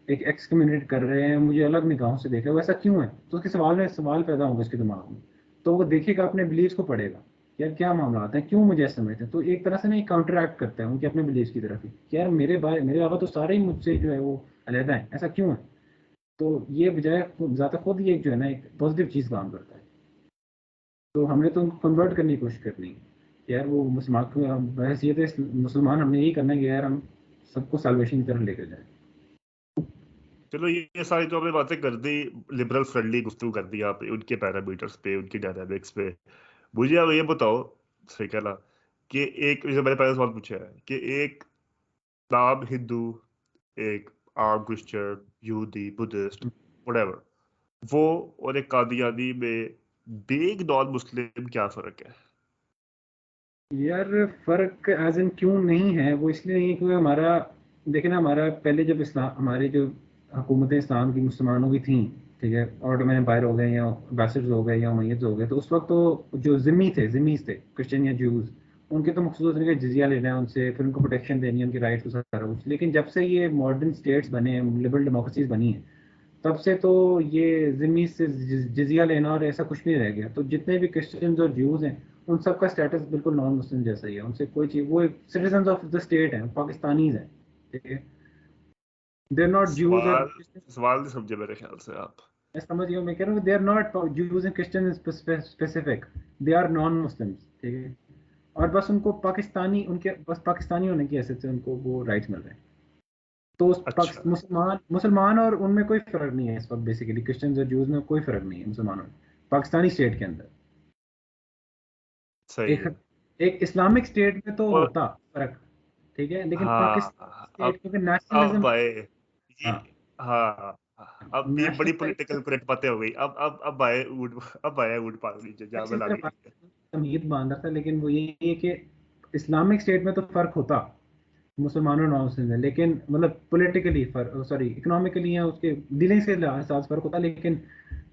ایک ایکس کمیونیٹ کر رہے ہیں, مجھے الگ نگاہوں سے دیکھ رہے ہیں, وہ ایسا کیوں ہے؟ تو اس کے سوال پیدا ہوگا اس کے دماغ میں. تو وہ دیکھے گا اپنے بلیفس کو پڑھے گا, یار کیا معاملات ہیں, کیوں مجھے ایسا سمجھتے ہیں. تو ایک طرح سے نا یہ کاؤنٹر ایکٹ کرتا ہے ان کے اپنے بلیفس کی طرف ہی کہ یار میرے بابا تو سارے ہی مجھ سے جو ہے وہ علیحدہ ہیں, ایسا کیوں ہے. تو یہ بجائے ذات خود ہی ایک جو ہے نا ایک پازیٹیو چیز کام کرتا ہے. تو ہم نے تو ان کو کنورٹ کرنے کی کوشش کرنی ہے یار وہ مسلمان حیثیت مسلمان ہم نے یہی کرنا ہے کہ یار ہم سب کو سالویشن کی طرف لے کر جائیں. چلو یہ ساری تو ہم نے باتیں کر دی, لبرل فرینڈلی گفتگو کر دی آپ ان کے پیرامیٹرس پہ, ان کی ڈائنامکس پہ. مجھے اب یہ بتاؤ سیکلا کہ ایک جیسے میں نے پہلے سوال پوچھا ہے کہ ایک عام ہندو, ایک عام کرسچن, یہودی, بدھسٹ, whatever, وہ اور ایک قادیانی میں بیگ نان مسلم کیا فرق ہے؟ یار فرق ایز ان کیوں نہیں ہے، وہ اس لیے نہیں ہے کیونکہ ہمارا، دیکھیں نا، ہمارا پہلے جب اسلام، ہمارے جو حکومتیں اسلام کی مسلمانوں کی تھیں، ٹھیک ہے، آٹومین امپائر ہو گئے یا باسٹرز ہو گئے یا امیدز ہو گئے، تو اس وقت تو جو ذمیز تھے کرسچن یا جوز، ان کے تو مخصوص طریقے جزیہ لینا ہے ان سے، پھر ان کو پروٹیکشن دینی ہے، ان کی رائٹس کو سارا کچھ. لیکن جب سے یہ ماڈرن اسٹیٹس بنے ہیں، لبرل ڈیموکریسیز بنی ہیں، تب سے تو یہ ذمہ سے جزیہ لینا اور ایسا کچھ نہیں رہ گیا. تو جتنے بھی کرسچنز اور جیوز ہیں، ان سب کا اسٹیٹس بالکل نان مسلم جیسا ہی ہے. ان سے کوئی چیز، وہ سٹیزنز آف دا اسٹیٹ ہیں، پاکستانیز ہیں، ٹھیک ہے. دے آر ناٹ جیوز اور سوال سوال نہیں سمجھے میرے خیال سے آپ. میں سمجھ گیا، میں کہہ رہا ہوں they are not Jews and Christian specific, they are non Muslims, ٹھیک ہے. اور بس ان کو پاکستانی، ان کے بس پاکستانی ہونے کی حیثیت سے ان کو وہ رائٹس مل رہے ہیں. تو اچھا مسلمان اور ان میں کوئی فرق نہیں ہے اس وقت. بیسیکلی کرسچنز اور جوز میں کوئی فرق نہیں ہے مسلمانوں میں پاکستانی اسٹیٹ کے اندر. صحیح ایک ہے. ایک اسلامک اسٹیٹ میں تو اور ہوتا فرق، ٹھیک ہے، لیکن ہاں پاکستان اب اسٹیٹ کیونکہ نیشنلزم. اب آئے یہ ہاں، ہاں اب یہ بڑی نیشنل پولیٹیکل کریکٹ باتیں ہو گئی. اب آئے اب آیا ووڈ پال لیجیے جہاں میں لا صرف گئی. تمہید باندھ رہا تھا، لیکن وہ یہی ہے کہ اسلامک اسٹیٹ میں تو فرق ہوتا مسلمانوں اور نان مسلم میں، لیکن مطلب پولیٹیکلی فرق، سوری اکنامکلی یا اس کے ڈیلنگس کے لحاظ فرق ہوتا. لیکن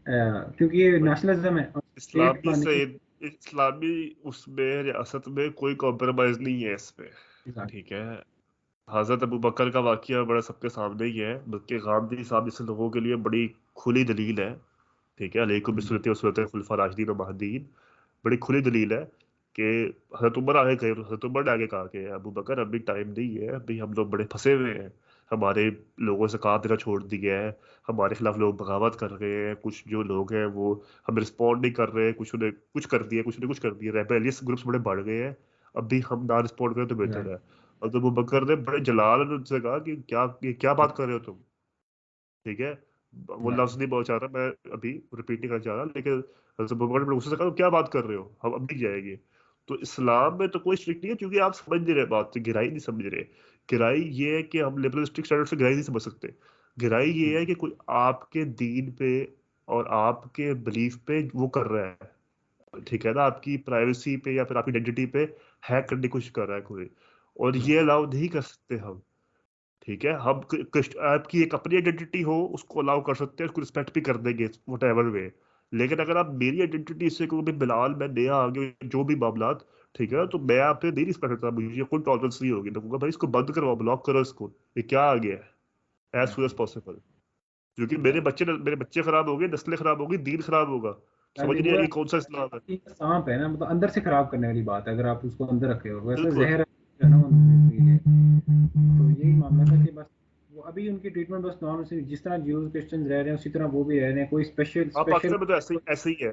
کیونکہ یہ نیشنلزم ہے اور اسٹیٹ اسلامی بنی. سے اسلامی اس میں ریاست میں کوئی کمپرومائز نہیں ہے اس پہ. ٹھیک ہے. حضرت ابو بکر کا واقعہ بڑا سب کے سامنے ہی ہے، بلکہ غامدی صاحب جیسے لوگوں کے لیے بڑی کھلی دلیل ہے. ٹھیک ہے. علیکم بسنتی و سنت خلفاء راشدین و مہدیین. بڑی کھلی دلیل ہے کہ حضرت عمر آگے گئے، حضرت عمر نے آگے کہا کہ ابو بکر ابھی ٹائم نہیں ہے، ابھی ہم لوگ بڑے پھنسے ہوئے ہیں، ہمارے لوگوں سے کام دینا چھوڑ دیا ہے، ہمارے خلاف لوگ بغاوت کر رہے ہیں، کچھ جو لوگ ہیں وہ ہمیں رسپونڈ نہیں کر رہے، کچھ نے کچھ کر دیا، کچھ نے کچھ کر دیا، ریبیلیس گروپس بڑے بڑھ گئے ہیں، ابھی ہم نہ رسپونڈ کریں تو بہتر ہے. اور تو ابو بکر نے بڑے جلال ان سے کہا کہ یہ کیا بات کر رہے ہو تم. ٹھیک ہے. وہ لفظ نہیں بہت چاہ رہا میں ابھی ریپیٹ نہیں کرنا چاہ رہا، لیکن حضرت ابوبکر نے اس سے کہا کیا بات کر رہے ہو، ہم اب بھی جائیں گے. تو اسلام میں تو کوئی اسٹرکٹ نہیں ہے، کیونکہ آپ سمجھ نہیں رہے بات، گہرائی نہیں سمجھ رہے. گہرائی یہ ہے کہ ہم لبرلسٹک اسٹینڈرڈ سے گہرائی نہیں سمجھ سکتے. گہرائی یہ ہے کہ کوئی آپ کے دین پہ اور آپ کے بلیف پہ وہ کر رہا ہے، ٹھیک ہے نا، آپ کی پرائیویسی پہ یا پھر آپ کی آئیڈینٹی پہ ہیک کرنے کی کوشش کر رہا ہے کوئی، اور یہ الاؤ نہیں کر سکتے ہم. ٹھیک ہے. ہم آپ کی ایک اپنی آئیڈینٹی ہو اس کو الاؤ کر سکتے ہیں، اس کو رسپیکٹ بھی کر دیں گے وٹ ایور وے. لیکن اگر آپ میری آئیڈینٹی سے کوئی بھی بلال میں نیا آگے جو بھی معاملات، ٹھیک ہے، تو میں آپ سے نہیں رسپیکٹ کرتا، مجھے کوئی ٹالرنس نہیں ہوگی. میں کہوں گا بھائی اس کو بند کرو، بلاک کرو اس کو، یہ کیا آ گیا ہے ایز سون ایز پاسبل. کیونکہ میرے بچے خراب ہو گئے، نسلیں خراب ہوگی، دین خراب ہوگا. سمجھ نہیں آ وہ رہی یہ کون سا اسلام ہے. سانپ ہے نا، مطلب اندر سے خراب کرنے والی بات ہے اگر آپ اس کو اندر رکھے ہو. ویسے بالکل. زہر ہے نا تو یہی معاملہ تھا کہ بس وہ ابھی ان کی ٹریٹمنٹ بس نارمل، جس طرح جیوز کرسچنز رہ رہے ہیں اسی طرح وہ بھی رہ رہے ہیں. کوئی ہاں اسپیشل پاکستان میں تو ایسے ہی ہے.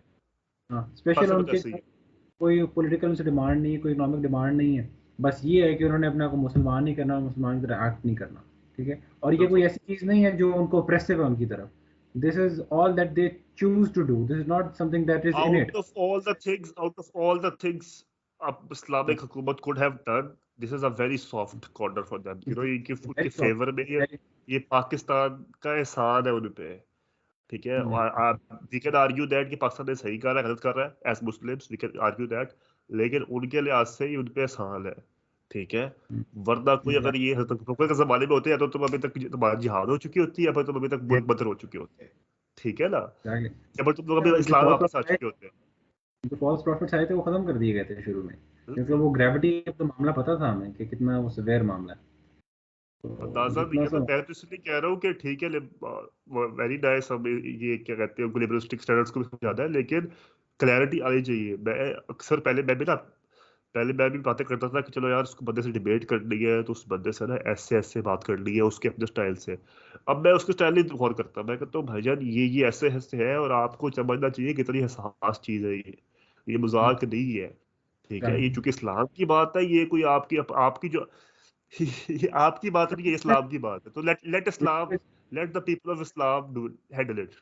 ہاں اسپیشل پاکستان میں ان تو کے ایسے ہی ہے. کوئی پولیٹیکل سے ڈیمانڈ نہیں ہے، کوئی اکنامک ڈیمانڈ نہیں ہے. بس یہ ہے کہ انہوں نے اپنا کو مسلمان نہیں کرنا، مسلمان کی طرح ایکٹ نہیں کرنا، ٹھیک ہے. اور یہ کوئی بالکل. ایسی چیز نہیں ہے جو ان کو اوپریسو ہے ان کی طرف. This is all that they choose to do, this is not something that is in it. Out of all the things Islamic حکومت could have done, this is a very soft corner for them. ان کے fever میں یہ پاکستان کا احسان ہے ان پہ. ٹھیک ہے. We can argue that کہ پاکستان نے صحیح کر رہا ہے، غلط کر رہا ہے. As Muslims we can argue that. لیکن ان کے لحاظ سے یہ ان پہ احسان ہے. ٹھیک ہے. ورنہ کوئی اگر یہ حکومت کے زمانے میں ہوتے ہیں تو تم ابھی تک تمہاری جہاد ہو چکی ہوتی ہے، یا پھر تم ابھی تک ملک بدر ہو چکے ہوتے ہیں. ٹھیک ہے نا. یا پھر تم لوگ ابھی جو اسلام واپس آ چکے ہوتے ہیں. فالس پروفٹس آئے تھے وہ ختم کر دیے گئے تھے شروع میں، کیونکہ بالکل. وہ گریوٹی کا معاملہ پتا تھا ہمیں کہ کتنا وہ سویر معاملہ ہے. تو اندازہ نہیں جتنا ہے. سا میں تو اس لیے کہہ رہا ہوں کہ ٹھیک ہے ویری نائس، ہم یہ کیا کہتے ہیں لبرلسٹک اسٹینڈرڈس کو بھی زیادہ ہے، لیکن کلیئرٹی آنی چاہیے. میں اکثر پہلے میں بھی باتیں کرتا تھا کہ چلو یار اس کو بندے سے ڈیبیٹ کرنی ہے تو اس بندے سے نا ایسے بات کرنی ہے اس کے اپنے اسٹائل سے. اب میں اس کے اسٹائل نہیں غور کرتا، میں کہتا ہوں بھائی جان یہ ایسے ہے اور آپ کو سمجھنا چاہیے کتنی حساس چیز ہے یہ مذاق نہیں ہے. ٹھیک ہے. یہ چونکہ اسلام کی بات ہے، یہ کوئی آپ کی جو یہ آپ کی بات نہیں ہے، اسلام کی بات ہے. تو let the people of Islam handle it.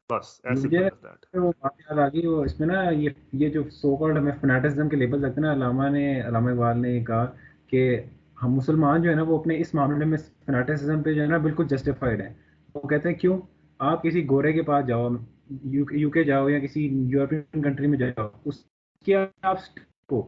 بس ایز مجھے سمپل ایز دیٹ. وہ بات یاد آ گئی، وہ اس میں نا یہ جو سو کالڈ ہمیں فنیٹزم کے لیبل لگتے ہیں نا، علامہ اقبال نے کہا کہ ہم مسلمان جو ہے نا وہ اپنے اس معاملے میں فنیٹزم پہ جو ہے نا بالکل جسٹیفائڈ ہیں. وہ کہتے ہیں کیوں؟ آپ کسی گورے کے پاس جاؤ، یو کے جاؤ یا کسی یورپین کنٹری میں جاؤ، اس کی آپ کو